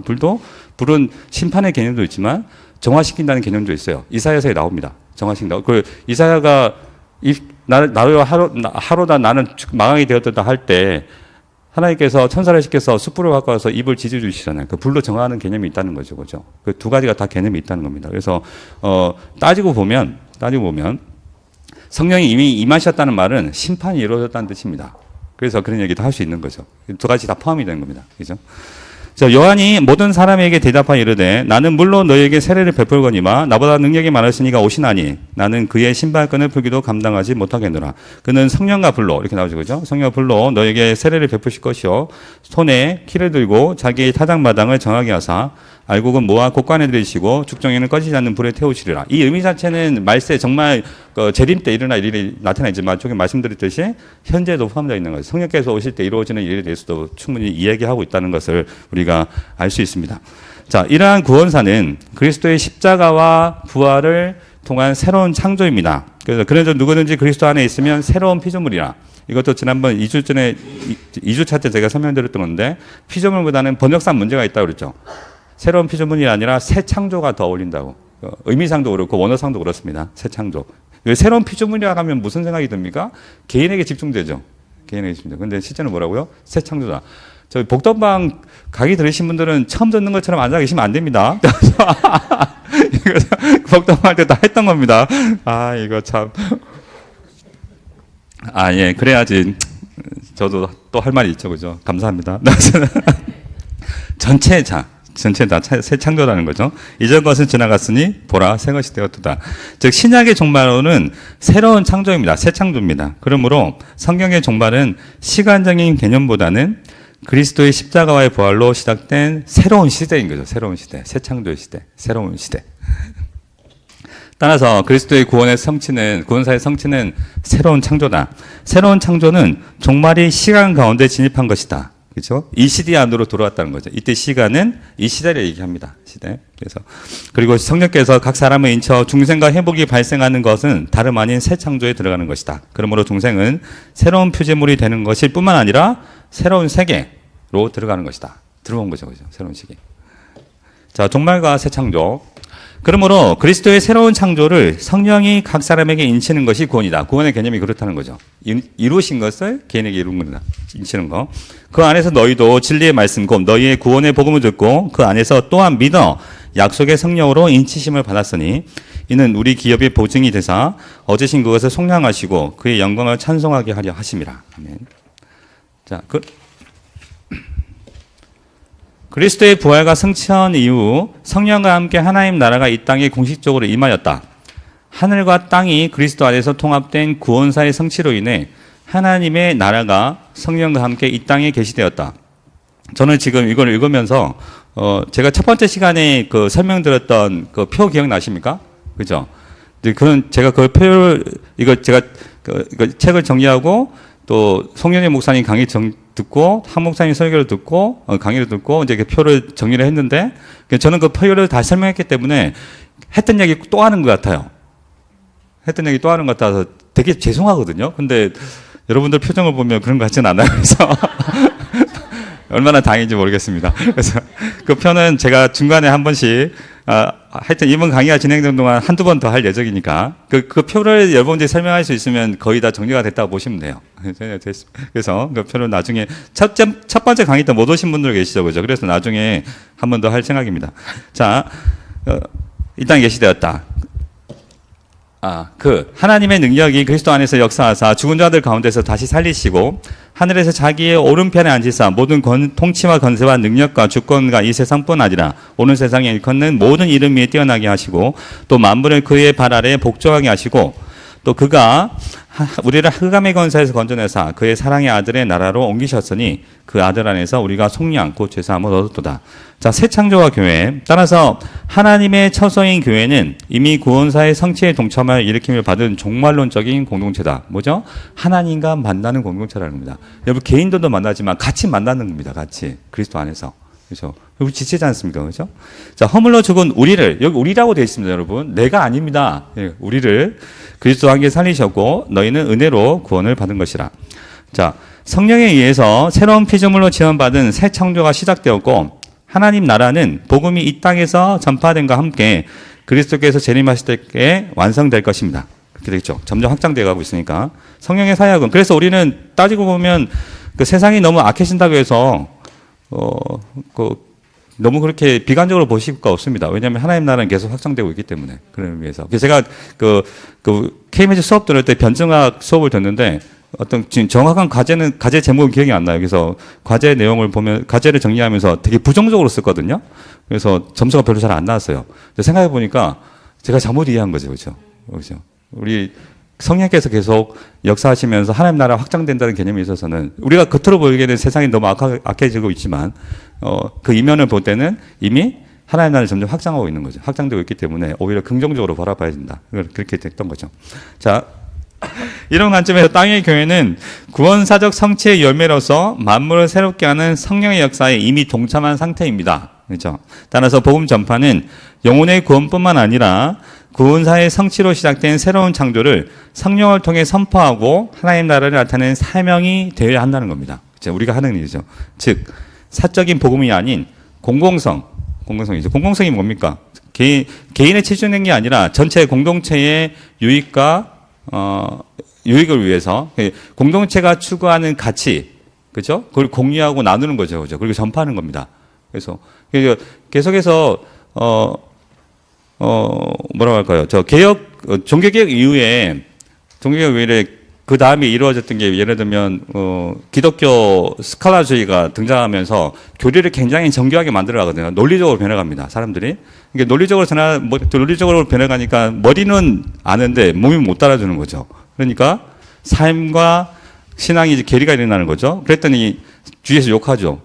불은 심판의 개념도 있지만 정화시킨다는 개념도 있어요. 이사야서에 나옵니다. 정화시킨다. 이사야가 나로 하루다 나는 망하게 되었다 할 때 하나님께서 천사를 시켜서 숯불을 갖고 와서 입을 지져 주시잖아요. 그 불로 정화하는 개념이 있다는 거죠. 그죠? 그 두 가지가 다 개념이 있다는 겁니다. 그래서 따지고 보면 성령이 이미 임하셨다는 말은 심판이 이루어졌다는 뜻입니다. 그래서 그런 얘기도 할 수 있는 거죠. 두 가지 다 포함이 되는 겁니다. 그죠? 자, 요한이 모든 사람에게 대답하여 이르되 나는 물론 너에게 세례를 베풀거니와 나보다 능력이 많으시니가 오시나니 나는 그의 신발끈을 풀기도 감당하지 못하겠노라. 그는 성령과 불로 이렇게 나오죠. 그죠? 성령과 불로 너에게 세례를 베푸실 것이요 손에 키를 들고 자기의 타작마당을 정하게 하사 알곡은 모아 곳간에 들이시고 죽정에는 꺼지지 않는 불에 태우시리라. 이 의미 자체는 말세 정말 재림 때 일어날 일이 나타나지만 조금 말씀드렸듯이 현재도 포함되어 있는 거죠. 성령께서 오실 때 이루어지는 일에 대해서도 충분히 이야기하고 있다는 것을 우리가 알 수 있습니다. 자, 이러한 구원사는 그리스도의 십자가와 부활을 통한 새로운 창조입니다. 그래서 누구든지 그리스도 안에 있으면 새로운 피조물이라. 이것도 지난번 2주차 때 제가 설명드렸던 건데 피조물보다는 번역상 문제가 있다고 그랬죠. 새로운 피조물이 아니라 새 창조가 더 어울린다고. 의미상도 그렇고 원어상도 그렇습니다. 새 창조. 새로운 피조물이라고 하면 무슨 생각이 듭니까? 개인에게 집중되죠. 개인에게 집중되죠. 근데 실제는 뭐라고요? 새 창조다. 저희 복덕방 강의 들으신 분들은 처음 듣는 것처럼 앉아 계시면 안 됩니다. 복덕방 할 때 다 했던 겁니다. 이거 참. 예, 그래야지. 저도 또 할 말이 있죠. 그죠? 감사합니다. 전체 다 새 창조라는 거죠. 이전 것은 지나갔으니 보라 새 것이 되었도다. 즉 신약의 종말로는 새로운 창조입니다. 새 창조입니다. 그러므로 성경의 종말은 시간적인 개념보다는 그리스도의 십자가와의 부활로 시작된 새로운 시대인 거죠. 새로운 시대, 새 창조의 시대, 새로운 시대. 따라서 그리스도의 구원사의 성취는 새로운 창조다. 새로운 창조는 종말이 시간 가운데 진입한 것이다. 그렇죠? 이 시대 안으로 돌아왔다는 거죠. 이때 시간은 이 시대를 얘기합니다. 시대. 그래서 그리고 성령께서 각 사람을 인쳐 중생과 회복이 발생하는 것은 다름 아닌 새 창조에 들어가는 것이다. 그러므로 중생은 새로운 표제물이 되는 것일 뿐만 아니라 새로운 세계로 들어가는 것이다. 들어온 거죠, 그죠? 새로운 시계. 자, 종말과 새 창조. 그러므로 그리스도의 새로운 창조를 성령이 각 사람에게 인치는 것이 구원이다. 구원의 개념이 그렇다는 거죠. 이루신 것을 개인에게 이룬 겁니다. 인치는 거. 그 안에서 너희도 진리의 말씀 곧 너희의 구원의 복음을 듣고 그 안에서 또한 믿어 약속의 성령으로 인치심을 받았으니 이는 우리 기업의 보증이 되사 얻으신 그것을 속량하시고 그의 영광을 찬송하게 하려 하심이라. 아멘. 자, 그리스도의 부활과 승천 이후 성령과 함께 하나님 나라가 이 땅에 공식적으로 임하였다. 하늘과 땅이 그리스도 안에서 통합된 구원사의 성취로 인해 하나님의 나라가 성령과 함께 이 땅에 계시되었다. 저는 지금 이걸 읽으면서 제가 첫 번째 시간에 그 설명드렸던 그 표 기억나십니까? 그죠? 그런 제가 그 표를 이거 제가 이거 책을 정리하고 또 송년회 목사님 강의 듣고 한 목사님 설교를 듣고 강의를 듣고 이제 표를 정리를 했는데 저는 그 표를 다 설명했기 때문에 했던 얘기 또 하는 것 같아요. 했던 얘기 또 하는 것 같아서 되게 죄송하거든요. 근데 여러분들 표정을 보면 그런 것 같지는 않아요. 그래서 얼마나 다행인지 모르겠습니다. 그래서 그 표는 제가 중간에 한 번씩 하여튼 이번 강의가 진행되는 동안 한두 번 더 할 예정이니까 그 표를 여러분들이 설명할 수 있으면 거의 다 정리가 됐다고 보시면 돼요. 그래서 그 표를 나중에 첫 번째 강의 때 못 오신 분들 계시죠, 그죠? 그래서 나중에 한 번 더 할 생각입니다. 자, 이 땅에 계시되었다. 하나님의 능력이 그리스도 안에서 역사하사 죽은 자들 가운데서 다시 살리시고 하늘에서 자기의 오른편에 앉으사 모든 통치와 권세와 능력과 주권과 이 세상뿐 아니라 오는 세상에 일컫는 모든 이름 위에 뛰어나게 하시고 또 만물을 그의 발 아래에 복종하게 하시고 또 그가 우리를 흑암의 권세에서 건져내사 그의 사랑의 아들의 나라로 옮기셨으니 그 아들 안에서 우리가 속량 곧 죄사함을 얻었도다. 자, 새 창조와 교회. 따라서 하나님의 처소인 교회는 이미 구원사의 성취에 동참하여 일으킴을 받은 종말론적인 공동체다. 뭐죠? 하나님과 만나는 공동체라는 겁니다. 여러분 개인들도 만나지만 같이 만나는 겁니다. 같이 그리스도 안에서. 그렇죠? 여러분 지치지 않습니까? 그렇죠? 자, 허물로 죽은 우리를 여기 우리라고 되어 있습니다, 여러분. 내가 아닙니다. 예, 우리를 그리스도와 함께 살리셨고 너희는 은혜로 구원을 받은 것이라. 자, 성령에 의해서 새로운 피조물로 지원받은 새 창조가 시작되었고 하나님 나라는 복음이 이 땅에서 전파된과 함께 그리스도께서 재림하실 때에 완성될 것입니다. 그렇게 되겠죠. 점점 확장되어 가고 있으니까 성령의 사역은 그래서 우리는 따지고 보면 그 세상이 너무 악해진다고 해서 너무 그렇게 비관적으로 보실 거 없습니다. 왜냐하면 하나님 나라는 계속 확장되고 있기 때문에 그런 의미에서. 그래서 제가 KMS 수업 들을 때 변증학 수업을 듣는데 어떤 지금 정확한 과제 제목은 기억이 안 나요. 그래서 과제 내용을 보면 과제를 정리하면서 되게 부정적으로 썼거든요. 그래서 점수가 별로 잘 안 나왔어요. 생각해 보니까 제가 잘못 이해한 거죠, 그렇죠? 그렇죠? 우리 성령께서 계속 역사하시면서 하나님 나라 확장된다는 개념에 있어서는 우리가 겉으로 보이기에는 세상이 너무 악해지고 있지만 그 이면을 볼 때는 이미 하나님 나라를 점점 확장하고 있는 거죠. 확장되고 있기 때문에 오히려 긍정적으로 바라봐야 된다. 그렇게 됐던 거죠. 자, 이런 관점에서 땅의 교회는 구원사적 성취의 열매로서 만물을 새롭게 하는 성령의 역사에 이미 동참한 상태입니다. 그렇죠? 따라서 복음 전파는 영혼의 구원뿐만 아니라 구원사의 성취로 시작된 새로운 창조를 성령을 통해 선포하고 하나님 나라를 나타내는 사명이 되어야 한다는 겁니다. 우리가 하는 일이죠. 즉 사적인 복음이 아닌 공공성이죠. 공공성이 뭡니까? 개인에 치중된 게 아니라 전체 공동체의 유익을 위해서 공동체가 추구하는 가치, 그렇죠? 그걸 공유하고 나누는 거죠, 그렇죠? 그리고 전파하는 겁니다. 그래서 계속해서 뭐라고 할까요? 종교개혁 이후에 그 다음에 이루어졌던 게 예를 들면 기독교 스칼라주의가 등장하면서 교리를 굉장히 정교하게 만들어가거든요. 논리적으로 변해갑니다. 사람들이. 이게 논리적으로 변해가니까 머리는 아는데 몸이 못 따라주는 거죠. 그러니까 삶과 신앙이 이제 괴리가 일어나는 거죠. 그랬더니 주위에서 욕하죠.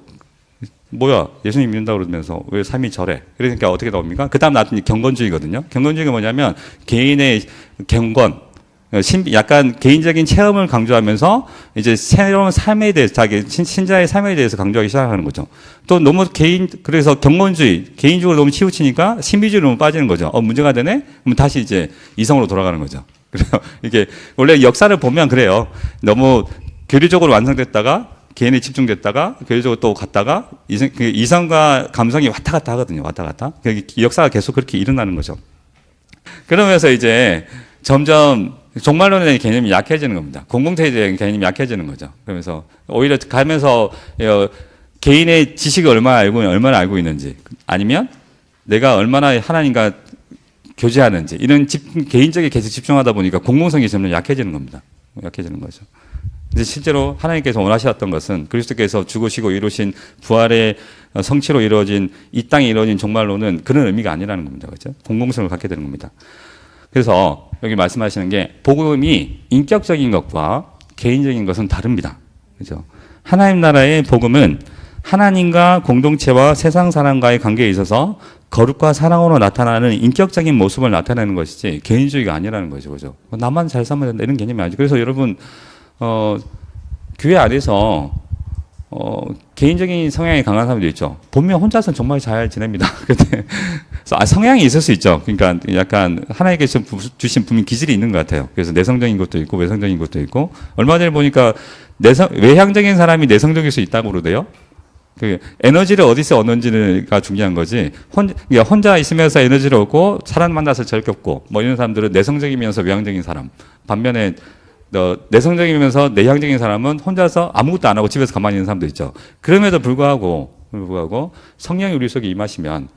뭐야, 예수님 믿는다고 그러면서 왜 삶이 저래? 그러니까 어떻게 나옵니까? 그 다음 나왔던 게 경건주의거든요. 경건주의가 뭐냐면 개인의 경건, 약간 개인적인 체험을 강조하면서 이제 새로운 삶에 대해서 자기 신자의 삶에 대해서 강조하기 시작하는 거죠. 또 너무 그래서 경건주의, 개인적으로 너무 치우치니까 신비주의로 너무 빠지는 거죠. 문제가 되네? 그럼 다시 이제 이성으로 돌아가는 거죠. 그래서 이게 원래 역사를 보면 그래요. 너무 교리적으로 완성됐다가 개인에 집중됐다가 교리적으로 또 갔다가 이성과 감성이 왔다 갔다 하거든요. 왔다 갔다. 역사가 계속 그렇게 일어나는 거죠. 그러면서 이제 점점 종말론에 대한 개념이 약해지는 겁니다. 공동체에 대한 개념이 약해지는 거죠. 그러면서 오히려 가면서 개인의 지식을 얼마나 알고 있는지, 아니면 내가 얼마나 하나님과 교제하는지, 이런 개인적인 계속 집중하다 보니까 공공성이 점점 약해지는 겁니다. 약해지는 거죠. 이제 실제로 하나님께서 원하셨던 것은 그리스도께서 죽으시고 이루신 부활의 성취로 이루어진 이 땅에 이루어진 종말론은 그런 의미가 아니라는 겁니다. 그렇죠? 공공성을 갖게 되는 겁니다. 그래서 여기 말씀하시는 게 복음이 인격적인 것과 개인적인 것은 다릅니다. 그죠? 하나님 나라의 복음은 하나님과 공동체와 세상 사람과의 관계에 있어서 거룩과 사랑으로 나타나는 인격적인 모습을 나타내는 것이지 개인주의가 아니라는 거죠. 그죠? 나만 잘 살면 된다 이런 개념이 아니죠. 그래서 여러분 교회 안에서 개인적인 성향이 강한 사람도 있죠. 보면 혼자서는 정말 잘 지냅니다. 근데 성향이 있을 수 있죠. 그러니까 약간 하나님께서 주신 분명 기질이 있는 것 같아요. 그래서 내성적인 것도 있고 외성적인 것도 있고, 얼마 전에 보니까 외향적인 사람이 내성적일 수 있다고 그러대요. 그 에너지를 어디서 얻는지가 중요한 거지. 혼자 있으면서 에너지를 얻고 사람 만나서 즐겁고 뭐 이런 사람들은 내성적이면서 외향적인 사람. 반면에 내성적이면서 내향적인 사람은 혼자서 아무것도 안 하고 집에서 가만히 있는 사람도 있죠. 그럼에도 불구하고 성령이 우리 속에 임하시면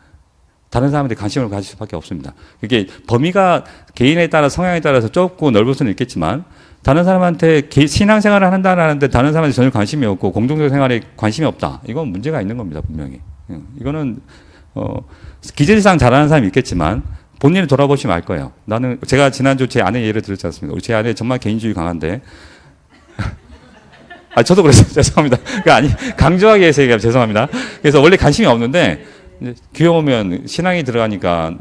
다른 사람한테 관심을 가질 수밖에 없습니다. 그게 범위가 개인에 따라 성향에 따라서 좁고 넓을 수는 있겠지만, 다른 사람한테 신앙생활을 한다는데 다른 사람한테 전혀 관심이 없고 공동체 생활에 관심이 없다. 이건 문제가 있는 겁니다. 분명히. 이거는 기질상 잘하는 사람이 있겠지만 본인을 돌아보시면 알 거예요. 제가 지난주 제 아내 예를 들었지 않습니까? 제 아내 정말 개인주의 강한데 저도 그랬어요. 죄송합니다. 강조하기 위해서 얘기하면 죄송합니다. 그래서 원래 관심이 없는데 귀여우면 신앙이 들어가니까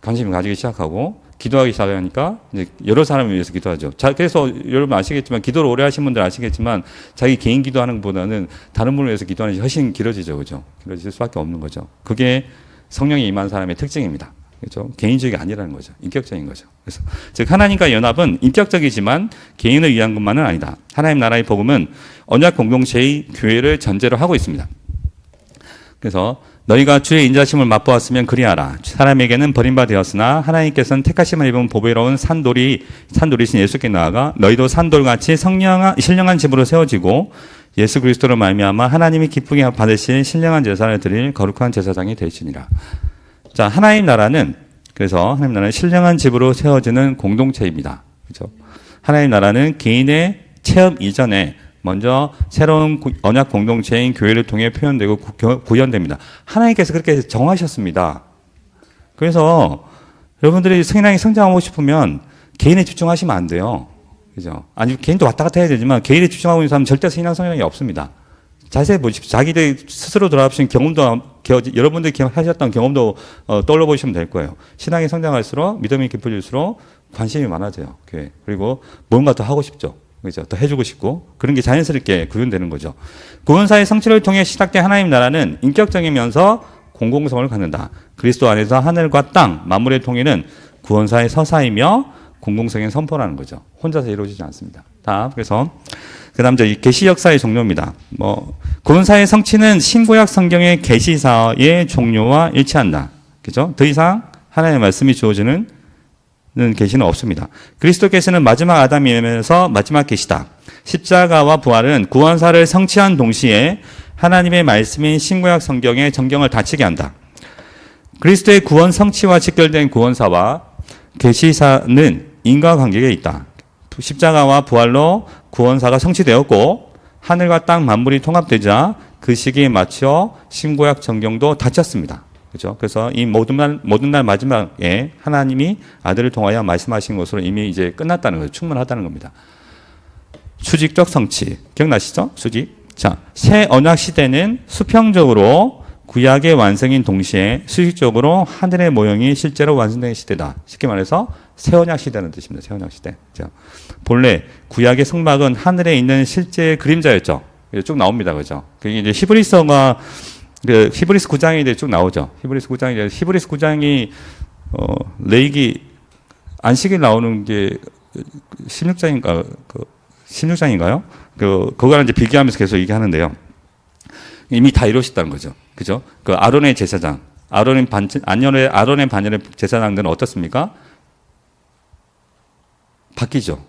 관심을 가지기 시작하고, 기도하기 시작하니까 이제 여러 사람을 위해서 기도하죠. 그래서 여러분 아시겠지만, 기도를 오래 하신 분들 아시겠지만, 자기 개인 기도하는 것보다는 다른 분을 위해서 기도하는 게 훨씬 길어지죠. 그죠? 길어질 수밖에 없는 거죠. 그게 성령이 임한 사람의 특징입니다. 그렇죠? 개인적이 아니라는 거죠. 인격적인 거죠. 그래서 즉 하나님과 연합은 인격적이지만 개인을 위한 것만은 아니다. 하나님 나라의 복음은 언약 공동체의 교회를 전제로 하고 있습니다. 그래서 너희가 주의 인자심을 맛보았으면 그리하라. 사람에게는 버림받았으나 하나님께서는 택하심을 입은 보배로운 산돌이신 예수께 나아가 너희도 산돌같이 신령한 집으로 세워지고 예수 그리스도로 말미암아 하나님이 기쁘게 받으신 신령한 제사를 드릴 거룩한 제사장이 되시니라. 자, 하나님 나라는 신령한 집으로 세워지는 공동체입니다. 그렇죠? 하나님 나라는 개인의 체험 이전에 먼저 새로운 언약 공동체인 교회를 통해 표현되고 구현됩니다. 하나님께서 그렇게 정하셨습니다. 그래서 여러분들이 신앙이 성장하고 싶으면 개인에 집중하시면 안 돼요. 그죠? 아니, 개인도 왔다 갔다 해야 되지만 개인에 집중하고 있는 사람은 절대 신앙 성장이 없습니다. 자세히 보십시오. 자기들 스스로 돌아보신 경험도, 여러분들이 하셨던 경험도 떠올려 보시면 될 거예요. 신앙이 성장할수록, 믿음이 깊어질수록 관심이 많아져요. 교회. 그리고 뭔가 더 하고 싶죠. 그죠? 더 해주고 싶고, 그런 게 자연스럽게 구현되는 거죠. 구원사의 성취를 통해 시작된 하나님 나라는 인격적이면서 공공성을 갖는다. 그리스도 안에서 하늘과 땅, 만물의 통일은 구원사의 서사이며 공공성의 선포라는 거죠. 혼자서 이루어지지 않습니다. 그래서 그다음 계시 역사의 종료입니다. 구원사의 성취는 신구약 성경의 계시사의 종료와 일치한다. 그죠? 더 이상 하나님의 말씀이 주어지는 계시는 없습니다. 그리스도께서는 마지막 아담이면서 마지막 계시다. 십자가와 부활은 구원사를 성취한 동시에 하나님의 말씀인 신구약 성경의 정경을 닫히게 한다. 그리스도의 구원 성취와 직결된 구원사와 계시사는 인과관계에 있다. 십자가와 부활로 구원사가 성취되었고 하늘과 땅 만물이 통합되자 그 시기에 맞춰 신구약 정경도 닫혔습니다. 그렇죠? 그래서 이 모든 날 마지막에 하나님이 아들을 통하여 말씀하신 것으로 이미 이제 끝났다는 거죠. 충분하다는 겁니다. 수직적 성취. 기억나시죠? 수직. 자, 새 언약 시대는 수평적으로 구약의 완성인 동시에 수식적으로 하늘의 모형이 실제로 완성된 시대다. 쉽게 말해서 새 언약 시대라는 뜻입니다. 새 언약 시대. 자, 본래 구약의 성막은 하늘에 있는 실제 그림자였죠. 쭉 나옵니다. 그죠? 그게 이제 히브리서가 그 히브리스 9장에 이제 쭉 나오죠. 히브리스 9장이 레이기 안식일 나오는 게 16장인가 16장인가요? 그거랑 이제 비교하면서 계속 얘기하는데요. 이미 다 이루어졌다는 거죠. 그죠? 그 아론의 제사장, 아론의 반열의 제사장들은 어떻습니까? 바뀌죠.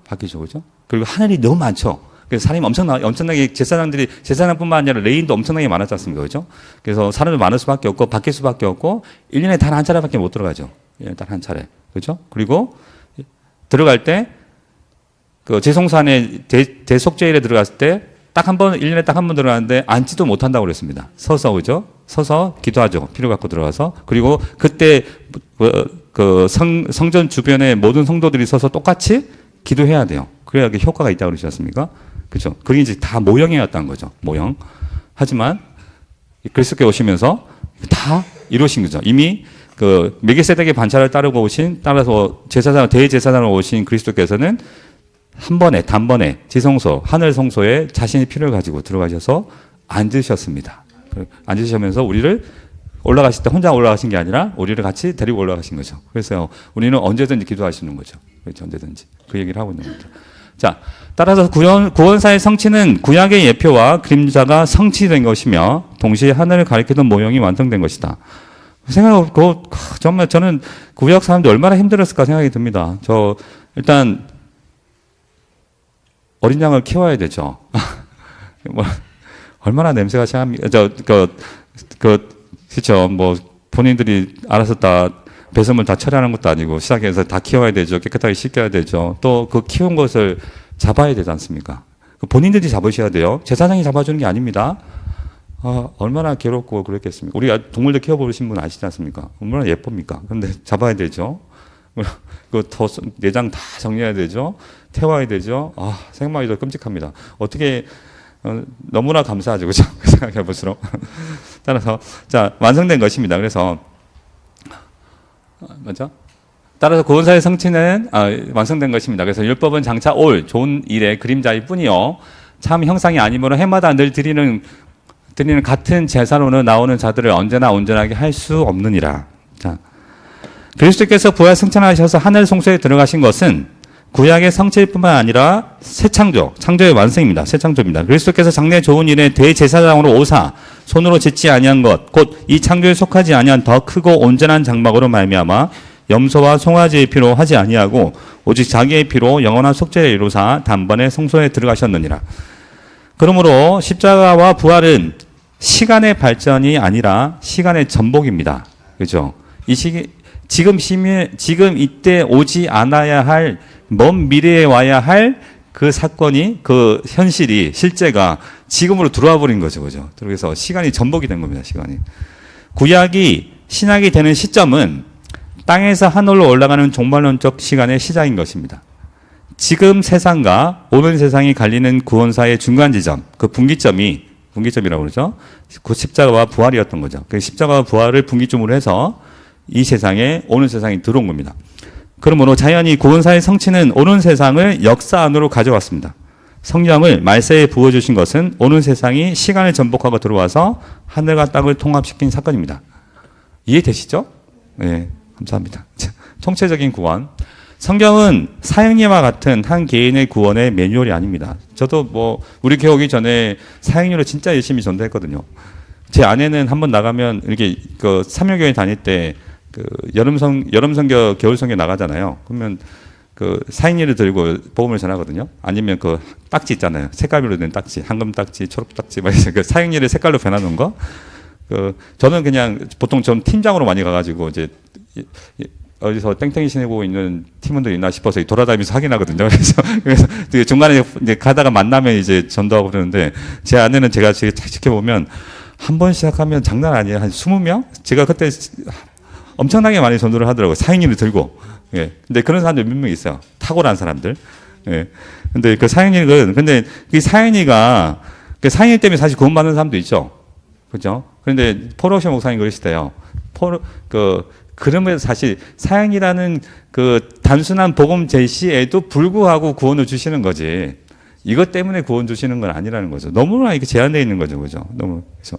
그죠? 그리고 하늘이 너무 많죠. 그래서 사람이 엄청나게 제사장뿐만 아니라 레인도 엄청나게 많았지 않습니까? 그죠? 그래서 사람이 많을 수밖에 없고, 바뀔 수밖에 없고, 1년에 단 한 차례밖에 못 들어가죠. 1년에 단 한 차례. 그죠? 그리고 들어갈 때, 그 제송산에 대속죄일에 들어갔을 때, 1년에 딱 한 번 들어가는데 앉지도 못한다고 그랬습니다. 서서, 그죠? 서서 기도하죠. 필요 갖고 들어가서. 그리고 그때 성전 주변에 모든 성도들이 서서 똑같이 기도해야 돼요. 그래야 효과가 있다고 그러지 않습니까? 그죠? 그게 이제 다 모형이었다는 거죠. 모형. 하지만 그리스도께 오시면서 다 이루신 거죠. 이미 그 멜기세덱의 반차를 따라서 대제사장으로 오신 그리스도께서는 단번에 지성소, 하늘 성소에 자신의 피를 가지고 들어가셔서 앉으셨습니다. 앉으시면서 우리를 올라가실 때 혼자 올라가신 게 아니라 우리를 같이 데리고 올라가신 거죠. 그래서 우리는 언제든지 기도하시는 거죠. 그렇죠? 언제든지. 그 얘기를 하고 있는 거죠. 자, 따라서 구원사의 성취는 구약의 예표와 그림자가 성취된 것이며 동시에 하늘을 가리키던 모형이 완성된 것이다. 생각해보고 정말 저는 구약 사람들이 얼마나 힘들었을까 생각이 듭니다. 일단 어린 양을 키워야 되죠. 얼마나 냄새가 심합니까? 그렇죠. 뭐 본인들이 알아서 다 배설물 다 처리하는 것도 아니고 시작해서 다 키워야 되죠. 깨끗하게 씻겨야 되죠. 또 그 키운 것을 잡아야 되지 않습니까? 본인들이 잡으셔야 돼요. 제사장이 잡아주는 게 아닙니다. 얼마나 괴롭고 그랬겠습니까? 우리가 동물들 키워보신 분 아시지 않습니까? 얼마나 예쁩니까? 근데 잡아야 되죠. 내장 다 정리해야 되죠. 태워야 되죠. 생각만 해도 끔찍합니다. 어떻게 너무나 감사하죠. 그죠? 생각해 볼수록. 따라서 완성된 것입니다. 그래서 맞죠? 따라서 구원사의 성취는 완성된 것입니다. 그래서 율법은 장차 올 좋은 일의 그림자일 뿐이요 참 형상이 아니므로 해마다 늘 드리는 같은 제사로는 나오는 자들을 언제나 온전하게 할 수 없느니라. 자, 그리스도께서 부활 승천하셔서 하늘 성소에 들어가신 것은 구약의 성취뿐만 아니라 새 창조의 완성입니다. 새 창조입니다. 그리스도께서 장래 좋은 일의 대제사장으로 오사 손으로 짓지 아니한 것, 곧 이 창조에 속하지 아니한 더 크고 온전한 장막으로 말미암아 염소와 송아지의 피로 하지 아니하고 오직 자기의 피로 영원한 속죄를 이루사 단번에 성소에 들어가셨느니라. 그러므로 십자가와 부활은 시간의 발전이 아니라 시간의 전복입니다. 그렇죠? 지금 이때 오지 않아야 할 먼 미래에 와야 할 그 사건이 그 현실이 실제가 지금으로 들어와 버린 거죠. 그죠? 그래서 시간이 전복이 된 겁니다. 시간이. 구약이 신약이 되는 시점은 땅에서 하늘로 올라가는 종말론적 시간의 시작인 것입니다. 지금 세상과 오는 세상이 갈리는 구원사의 중간 지점, 그 분기점이라고 그러죠. 그 십자가와 부활이었던 거죠. 그 십자가와 부활을 분기점으로 해서 이 세상에 오는 세상이 들어온 겁니다. 그러므로 자연히 구원사의 성취는 오는 세상을 역사 안으로 가져왔습니다. 성령을 말세에 부어주신 것은 오는 세상이 시간을 전복하고 들어와서 하늘과 땅을 통합시킨 사건입니다. 이해되시죠? 네, 감사합니다. 총체적인 구원. 성경은 사형리와 같은 한 개인의 구원의 매뉴얼이 아닙니다. 저도 우리 교회 오기 전에 사형리로 진짜 열심히 전도했거든요. 제 아내는 한번 나가면 이렇게 삼일교회 다닐 때 여름 선교, 겨울 선교 나가잖아요. 그러면 사형리를 들고 복음을 전하거든요. 아니면 딱지 있잖아요. 색깔별로 된 딱지, 황금 딱지, 초록 딱지, 사형리를 색깔로 변하는 거. 저는 그냥 보통 전 팀장으로 많이 가가지고 이제 어디서 땡땡이 신고 있는 팀원들 있나 싶어서 돌아다니면서 확인하거든요. 그래서 중간에 이제 가다가 만나면 이제 전도하고 그러는데 제 아내는 제가 지켜보면 한 번 시작하면 장난 아니에요. 한 20명? 제가 그때 엄청나게 많이 전도를 하더라고요. 사형리를 들고. 예. 근데 그런 사람들 몇 명 있어요. 탁월한 사람들. 예. 근데 그 사형리 때문에 사실 구원받는 사람도 있죠. 그죠? 그런데 포로쇼 목사님 그러시대요. 그러면 사실 사형이라는 그 단순한 복음 제시에도 불구하고 구원을 주시는 거지. 이것 때문에 구원 주시는 건 아니라는 거죠. 너무나 이게 제한되어 있는 거죠. 그죠? 너무, 그래서.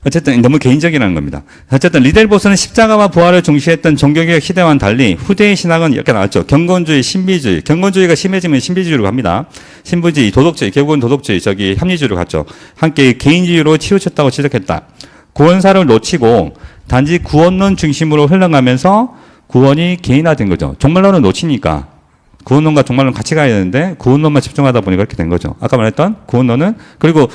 어쨌든 너무 개인적이라는 겁니다. 어쨌든 리델보스는 십자가와 부활을 중시했던 종교개혁 시대와는 달리 후대의 신학은 이렇게 나왔죠. 경건주의, 신비주의. 경건주의가 심해지면 신비주의로 갑니다. 신부주의, 도덕주의, 결국은 도덕주의, 합리주의로 갔죠. 함께 개인주의로 치우쳤다고 지적했다. 구원사를 놓치고 단지 구원론 중심으로 흘러가면서 구원이 개인화된 거죠. 종말론을 놓치니까 구원론과 종말론 같이 가야 되는데 구원론만 집중하다 보니까 그렇게 된 거죠. 아까 말했던 구원론은 그리고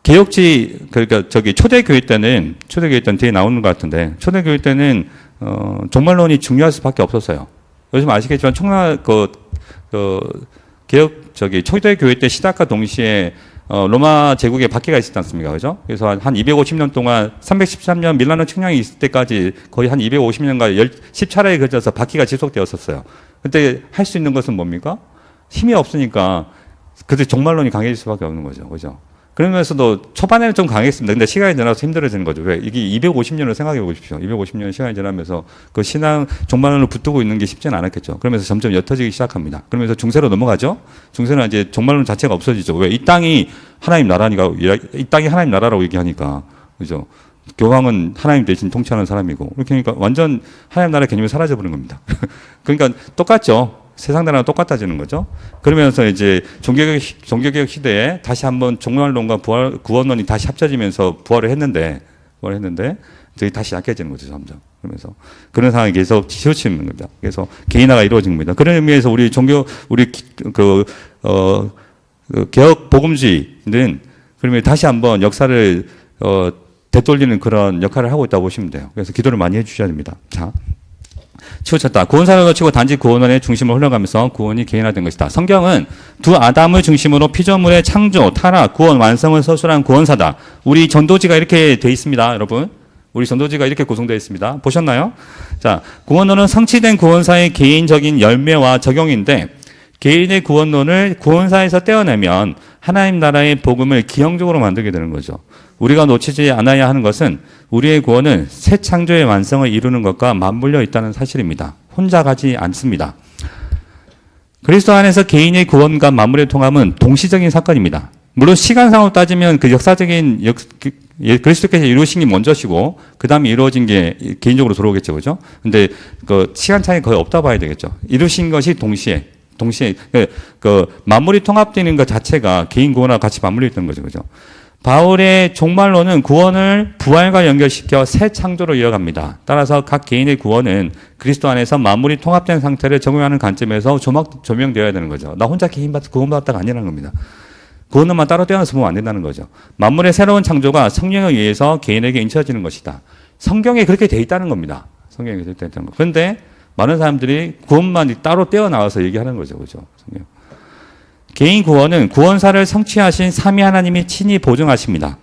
개혁주의 그러니까 초대교회 때는 뒤에 나오는 것 같은데 초대교회 때는 종말론이 중요할 수밖에 없었어요. 요즘 아시겠지만 개혁 초대교회 때 시작과 동시에 로마 제국에 박해가 있었지 않습니까? 그죠? 그래서 한 250년 동안 313년 밀라노 칙령이 있을 때까지 거의 한 250년간 10차례에 걸쳐서 박해가 지속되었었어요. 그때 할 수 있는 것은 뭡니까? 힘이 없으니까 그때 종말론이 강해질 수밖에 없는 거죠. 그죠? 그러면서도 초반에는 좀 강했습니다. 근데 시간이 지나서 힘들어지는 거죠. 왜? 이게 250년을 생각해 보십시오. 250년 시간이 지나면서 그 신앙 종말론을 붙들고 있는 게 쉽지는 않았겠죠. 그러면서 점점 옅어지기 시작합니다. 그러면서 중세로 넘어가죠. 중세는 이제 종말론 자체가 없어지죠. 왜? 이 땅이 하나님 나라니까, 이 땅이 하나님 나라라고 얘기하니까. 그죠? 교황은 하나님 대신 통치하는 사람이고. 이렇게 하니까 완전 하나님 나라 개념이 사라져버린 겁니다. 그러니까 똑같죠. 세상 나라랑 똑같아지는 거죠. 그러면서 이제 종교개혁 시대에 다시 한번 종말론과 구원론이 다시 합쳐지면서 부활을 했는데 저희 다시 약해지는 거죠, 점점. 그러면서 그런 상황이 계속 치우치는 겁니다. 그래서 개인화가 이루어진 겁니다. 그런 의미에서 개혁 복음주의는 그러면 다시 한번 역사를 되돌리는 그런 역할을 하고 있다고 보시면 돼요. 그래서 기도를 많이 해주셔야 됩니다. 자. 치우쳤다. 구원사를 놓치고 단지 구원론의 중심으로 흘러가면서 구원이 개인화된 것이다. 성경은 두 아담을 중심으로 피조물의 창조, 타락, 구원, 완성을 서술한 구원사다. 우리 전도지가 이렇게 돼 있습니다, 여러분. 우리 전도지가 이렇게 구성되어 있습니다. 보셨나요? 자, 구원론은 성취된 구원사의 개인적인 열매와 적용인데 개인의 구원론을 구원사에서 떼어내면 하나님 나라의 복음을 기형적으로 만들게 되는 거죠. 우리가 놓치지 않아야 하는 것은 우리의 구원은 새 창조의 완성을 이루는 것과 맞물려 있다는 사실입니다. 혼자 가지 않습니다. 그리스도 안에서 개인의 구원과 만물의 통합은 동시적인 사건입니다. 물론 시간상으로 따지면 그 역사적인 그리스도께서 이루신 게 먼저시고 그 다음에 이루어진 게 개인적으로 들어오겠죠, 그죠? 근데 그 시간 차이 거의 없다 봐야 되겠죠. 이루신 것이 동시에 만물이 통합되는 것 자체가 개인 구원과 같이 맞물려 있던 거죠, 그죠? 바울의 종말론은 구원을 부활과 연결시켜 새 창조로 이어갑니다. 따라서 각 개인의 구원은 그리스도 안에서 만물이 통합된 상태를 적용하는 관점에서 조명되어야 되는 거죠. 나 혼자 구원받았다가 아니라는 겁니다. 구원만 따로 떼어내서 보면 안 된다는 거죠. 만물의 새로운 창조가 성령에 의해서 개인에게 인쳐지는 것이다. 성경에 그렇게 돼 있다는 겁니다. 성경에 그렇게 돼 있다는 거. 그런데 많은 사람들이 구원만 따로 떼어나와서 얘기하는 거죠, 그죠? 성경. 개인 구원은 구원사를 성취하신 삼위 하나님이 친히 보증하십니다.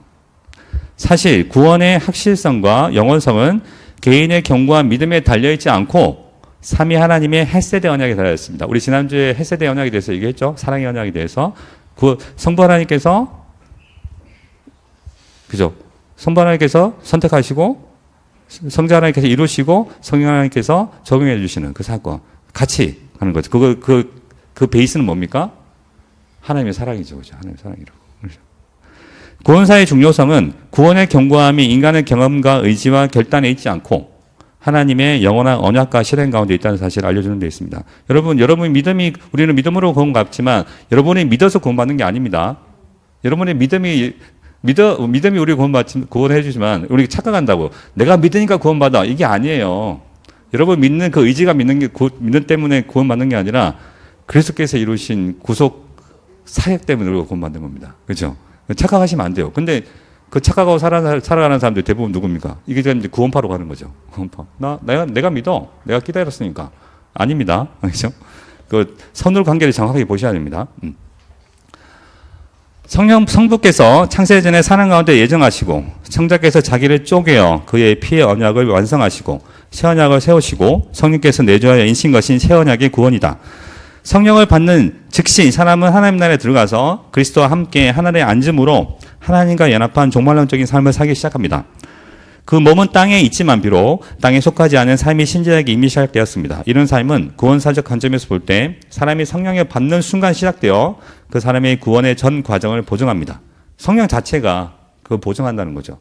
사실 구원의 확실성과 영원성은 개인의 경고와 믿음에 달려있지 않고 삼위 하나님의 헷세대 언약에 달려있습니다. 우리 지난주에 헷세대 언약에 대해서 얘기했죠. 사랑의 언약에 대해서. 성부 하나님께서 그죠? 성부 하나님께서 선택하시고 성자 하나님께서 이루시고 성령 하나님께서 적용해 주시는 그 사건 같이 하는 거죠. 그 베이스는 뭡니까? 하나님의 사랑이죠. 그죠? 하나님의 사랑이라고. 그렇죠? 구원사의 중요성은 구원의 견고함이 인간의 경험과 의지와 결단에 있지 않고 하나님의 영원한 언약과 실행 가운데 있다는 사실을 알려주는 데 있습니다. 여러분 믿음이, 우리는 믿음으로 구원받지만 여러분이 믿어서 구원받는 게 아닙니다. 여러분의 믿음이 우리 구원해 주지만 우리 착각한다고. 내가 믿으니까 구원받아. 이게 아니에요. 여러분 믿는 그 의지가 믿는 때문에 구원받는 게 아니라 그리스도께서 이루신 구속 사역 때문에 우리가 구원받는 겁니다. 그렇죠? 착각하시면 안 돼요. 근데 그 착각하고 살아가는 사람들 대부분 누굽니까? 이게 이제 구원파로 가는 거죠. 구원파. 내가 믿어. 내가 기다렸으니까. 아닙니다. 그렇죠? 그 선울 관계를 정확하게 보셔야 됩니다. 성부께서 창세전에 사는 가운데 예정하시고 성자께서 자기를 쪼개어 그의 피의 언약을 완성하시고 새 언약을 세우시고 성령께서 내주하여 인신 것인 새 언약의 구원이다. 성령을 받는 즉시 사람은 하나님 나라에 들어가서 그리스도와 함께 하늘에 앉음으로 하나님과 연합한 종말론적인 삶을 살기 시작합니다. 그 몸은 땅에 있지만 비록 땅에 속하지 않은 삶이 신자에게 이미 시작되었습니다. 이런 삶은 구원사적 관점에서 볼 때 사람이 성령을 받는 순간 시작되어 그 사람의 구원의 전 과정을 보증합니다. 성령 자체가 그걸 보증한다는 거죠.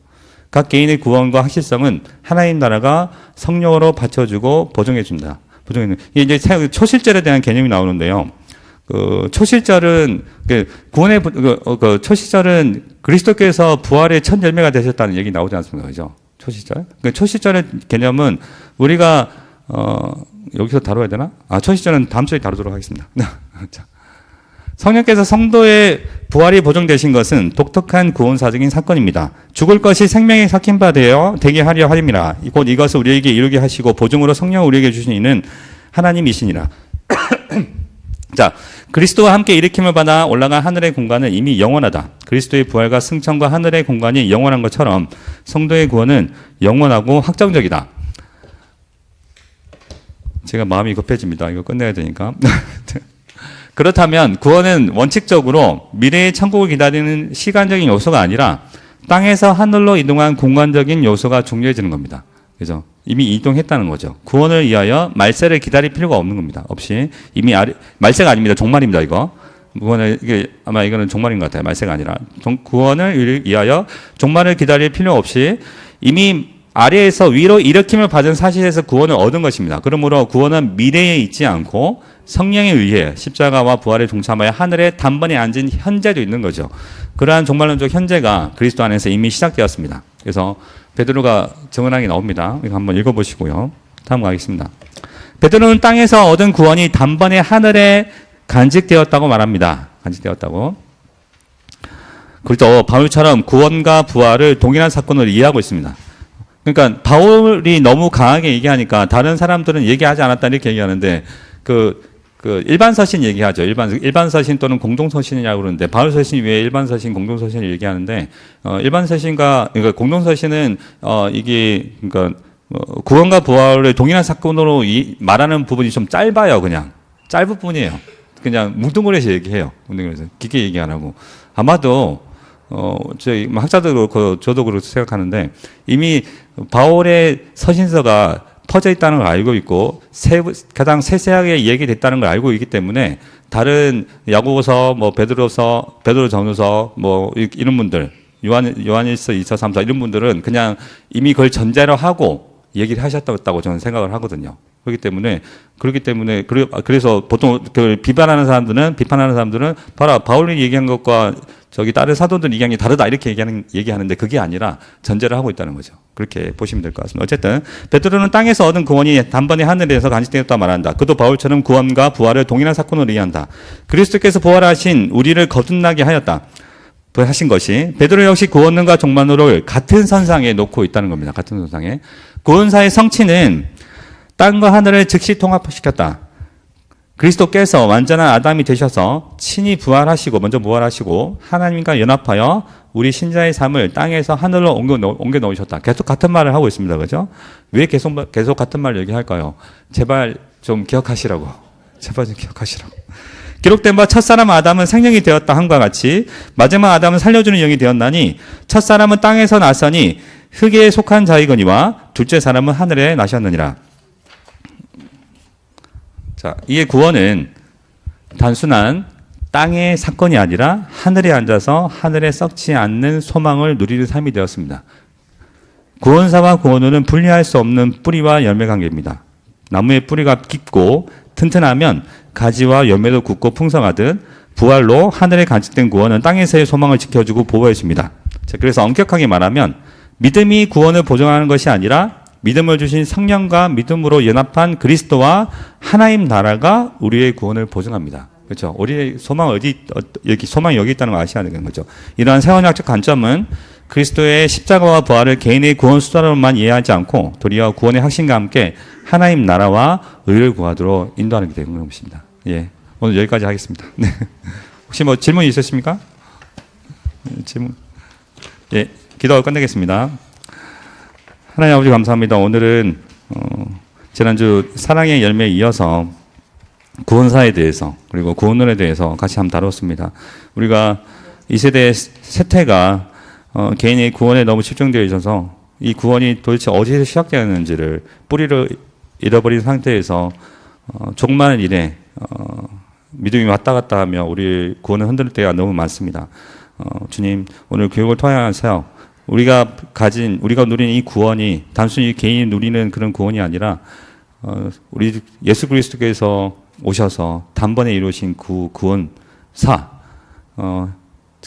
각 개인의 구원과 확실성은 하나님 나라가 성령으로 받쳐주고 보증해준다. 이게 이제 초실절에 대한 개념이 나오는데요. 그 초실절은 구원의 초실절은 그리스도께서 부활의 첫 열매가 되셨다는 얘기 나오지 않습니까? 그죠? 초실절. 초실절의 개념은 우리가 여기서 다뤄야 되나? 초실절은 다음 주에 다루도록 하겠습니다. 성령께서 성도의 부활이 보정되신 것은 독특한 구원사적인 사건입니다. 죽을 것이 생명에 삭힌 바 되게 하려 함이라. 곧 이것을 우리에게 이루게 하시고 보증으로 성령을 우리에게 주신 이는 하나님이시니라. 자, 그리스도와 함께 일으킴을 받아 올라간 하늘의 공간은 이미 영원하다. 그리스도의 부활과 승천과 하늘의 공간이 영원한 것처럼 성도의 구원은 영원하고 확정적이다. 제가 마음이 급해집니다. 이거 끝내야 되니까. 그렇다면 구원은 원칙적으로 미래의 천국을 기다리는 시간적인 요소가 아니라 땅에서 하늘로 이동한 공간적인 요소가 중요해지는 겁니다. 그죠? 이미 이동했다는 거죠. 구원을 위하여 말세를 기다릴 필요가 없는 겁니다. 없이 이미 말세가 아닙니다. 종말입니다. 이거 아마 이거는 종말인 것 같아요. 말세가 아니라 구원을 위하여 종말을 기다릴 필요 없이 이미 아래에서 위로 일으킴을 받은 사실에서 구원을 얻은 것입니다. 그러므로 구원은 미래에 있지 않고 성령에 의해 십자가와 부활에 동참하여 하늘에 단번에 앉은 현재도 있는 거죠. 그러한 종말론적 현재가 그리스도 안에서 이미 시작되었습니다. 그래서 베드로가 증언하게 나옵니다. 이거 한번 읽어보시고요. 다음 가겠습니다. 베드로는 땅에서 얻은 구원이 단번에 하늘에 간직되었다고 말합니다. 간직되었다고. 그렇죠. 바울처럼 구원과 부활을 동일한 사건으로 이해하고 있습니다. 그러니까 바울이 너무 강하게 얘기하니까 다른 사람들은 얘기하지 않았다 이렇게 얘기하는데 일반 서신 얘기하죠. 일반 서신 또는 공동 서신이라고 그러는데 바울 서신이 왜 일반 서신, 공동 서신을 얘기하는데 일반 서신과 그러니까 공동 서신은 이게 그러니까 구원과 부활을 동일한 사건으로 말하는 부분이 좀 짧아요. 그냥 짧은 부분이에요. 그냥 뭉뚱그려서 얘기해요. 뭉뚱그려서 깊게 얘기 안 하고 아마도 저희 학자도 그렇고 저도 그렇게 생각하는데 이미 바울의 서신서가 퍼져 있다는 걸 알고 있고 가장 세세하게 얘기됐다는 걸 알고 있기 때문에 다른 야고보서, 베드로서, 베드로전후서 이런 분들 요한일서 2서 3서 이런 분들은 그냥 이미 그걸 전제로 하고 얘기를 하셨다고 저는 생각을 하거든요. 그렇기 때문에 그래서 보통 비판하는 사람들은 봐라 바울이 얘기한 것과 다른 사도들 얘기한 게 다르다 이렇게 얘기하는데 그게 아니라 전제를 하고 있다는 거죠. 그렇게 보시면 될 것 같습니다. 어쨌든 베드로는 땅에서 얻은 구원이 단번에 하늘에서 간직되었다 말한다. 그도 바울처럼 구원과 부활을 동일한 사건으로 이해한다. 그리스도께서 부활하신 우리를 거듭나게 하신 것이 베드로 역시 구원과 종말론을 같은 선상에 놓고 있다는 겁니다. 같은 선상에. 구원사의 성취는 땅과 하늘을 즉시 통합시켰다. 그리스도께서 완전한 아담이 되셔서 친히 먼저 부활하시고 하나님과 연합하여 우리 신자의 삶을 땅에서 하늘로 옮겨 놓으셨다. 계속 같은 말을 하고 있습니다. 그죠? 왜 계속 같은 말을 얘기할까요? 제발 좀 기억하시라고. 기록된 바 첫사람 아담은 생명이 되었다 함과 같이 마지막 아담은 살려주는 영이 되었나니 첫사람은 땅에서 나서니 흙에 속한 자이거니와 둘째 사람은 하늘에 나셨느니라. 자, 이의 구원은 단순한 땅의 사건이 아니라 하늘에 앉아서 하늘에 썩지 않는 소망을 누리는 삶이 되었습니다. 구원사와 구원론은 분리할 수 없는 뿌리와 열매 관계입니다. 나무의 뿌리가 깊고 튼튼하면 가지와 열매도 굳고 풍성하듯 부활로 하늘에 간직된 구원은 땅에서의 소망을 지켜주고 보호해 줍니다. 자, 그래서 엄격하게 말하면 믿음이 구원을 보증하는 것이 아니라 믿음을 주신 성령과 믿음으로 연합한 그리스도와 하나님 나라가 우리의 구원을 보증합니다. 그렇죠? 우리의 소망 소망이 여기 있다는 걸 아셔야 되는 거죠. 이러한 세원학적 관점은 그리스도의 십자가와 부활을 개인의 구원 수단으로만 이해하지 않고 도리어 구원의 확신과 함께 하나님 나라와 의를 구하도록 인도하는 게 되는 것입니다. 예, 오늘 여기까지 하겠습니다. 네. 혹시 질문 있으십니까? 질문? 예, 기도하고 끝내겠습니다. 하나님 아버지 감사합니다. 오늘은 지난주 사랑의 열매에 이어서 구원사에 대해서 그리고 구원론에 대해서 같이 한번 다뤘습니다. 우리가 이 세대의 세태가 개인의 구원에 너무 집중되어 있어서 이 구원이 도대체 어디서 시작되었는지를 뿌리를 잃어버린 상태에서 조그마한 일에 믿음이 왔다 갔다 하며 우리 구원을 흔들 때가 너무 많습니다. 주님 오늘 교육을 통해서 우리가 누리는 이 구원이 단순히 개인이 누리는 그런 구원이 아니라 우리 예수 그리스도께서 오셔서 단번에 이루신 구원사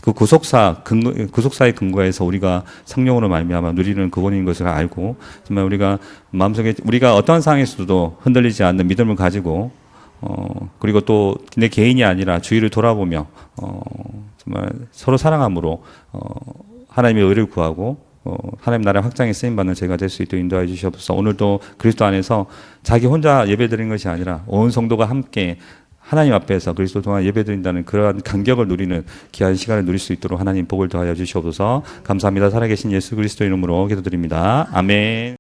그 구속사의 근거에서 우리가 성령으로 말미암아 누리는 구원인 것을 알고 정말 우리가 마음속에 우리가 어떠한 상황에서도 흔들리지 않는 믿음을 가지고 그리고 또 내 개인이 아니라 주위를 돌아보며 정말 서로 사랑함으로 하나님의 의를 구하고 하나님 나라 확장에 쓰임받는 제가 될 수 있도록 인도해 주시옵소서. 오늘도 그리스도 안에서 자기 혼자 예배드리는 것이 아니라 온 성도가 함께 하나님 앞에서 그리스도 동안 예배드린다는 그러한 감격을 누리는 귀한 시간을 누릴 수 있도록 하나님 복을 더하여 주시옵소서. 감사합니다. 살아계신 예수 그리스도 이름으로 기도드립니다. 아멘.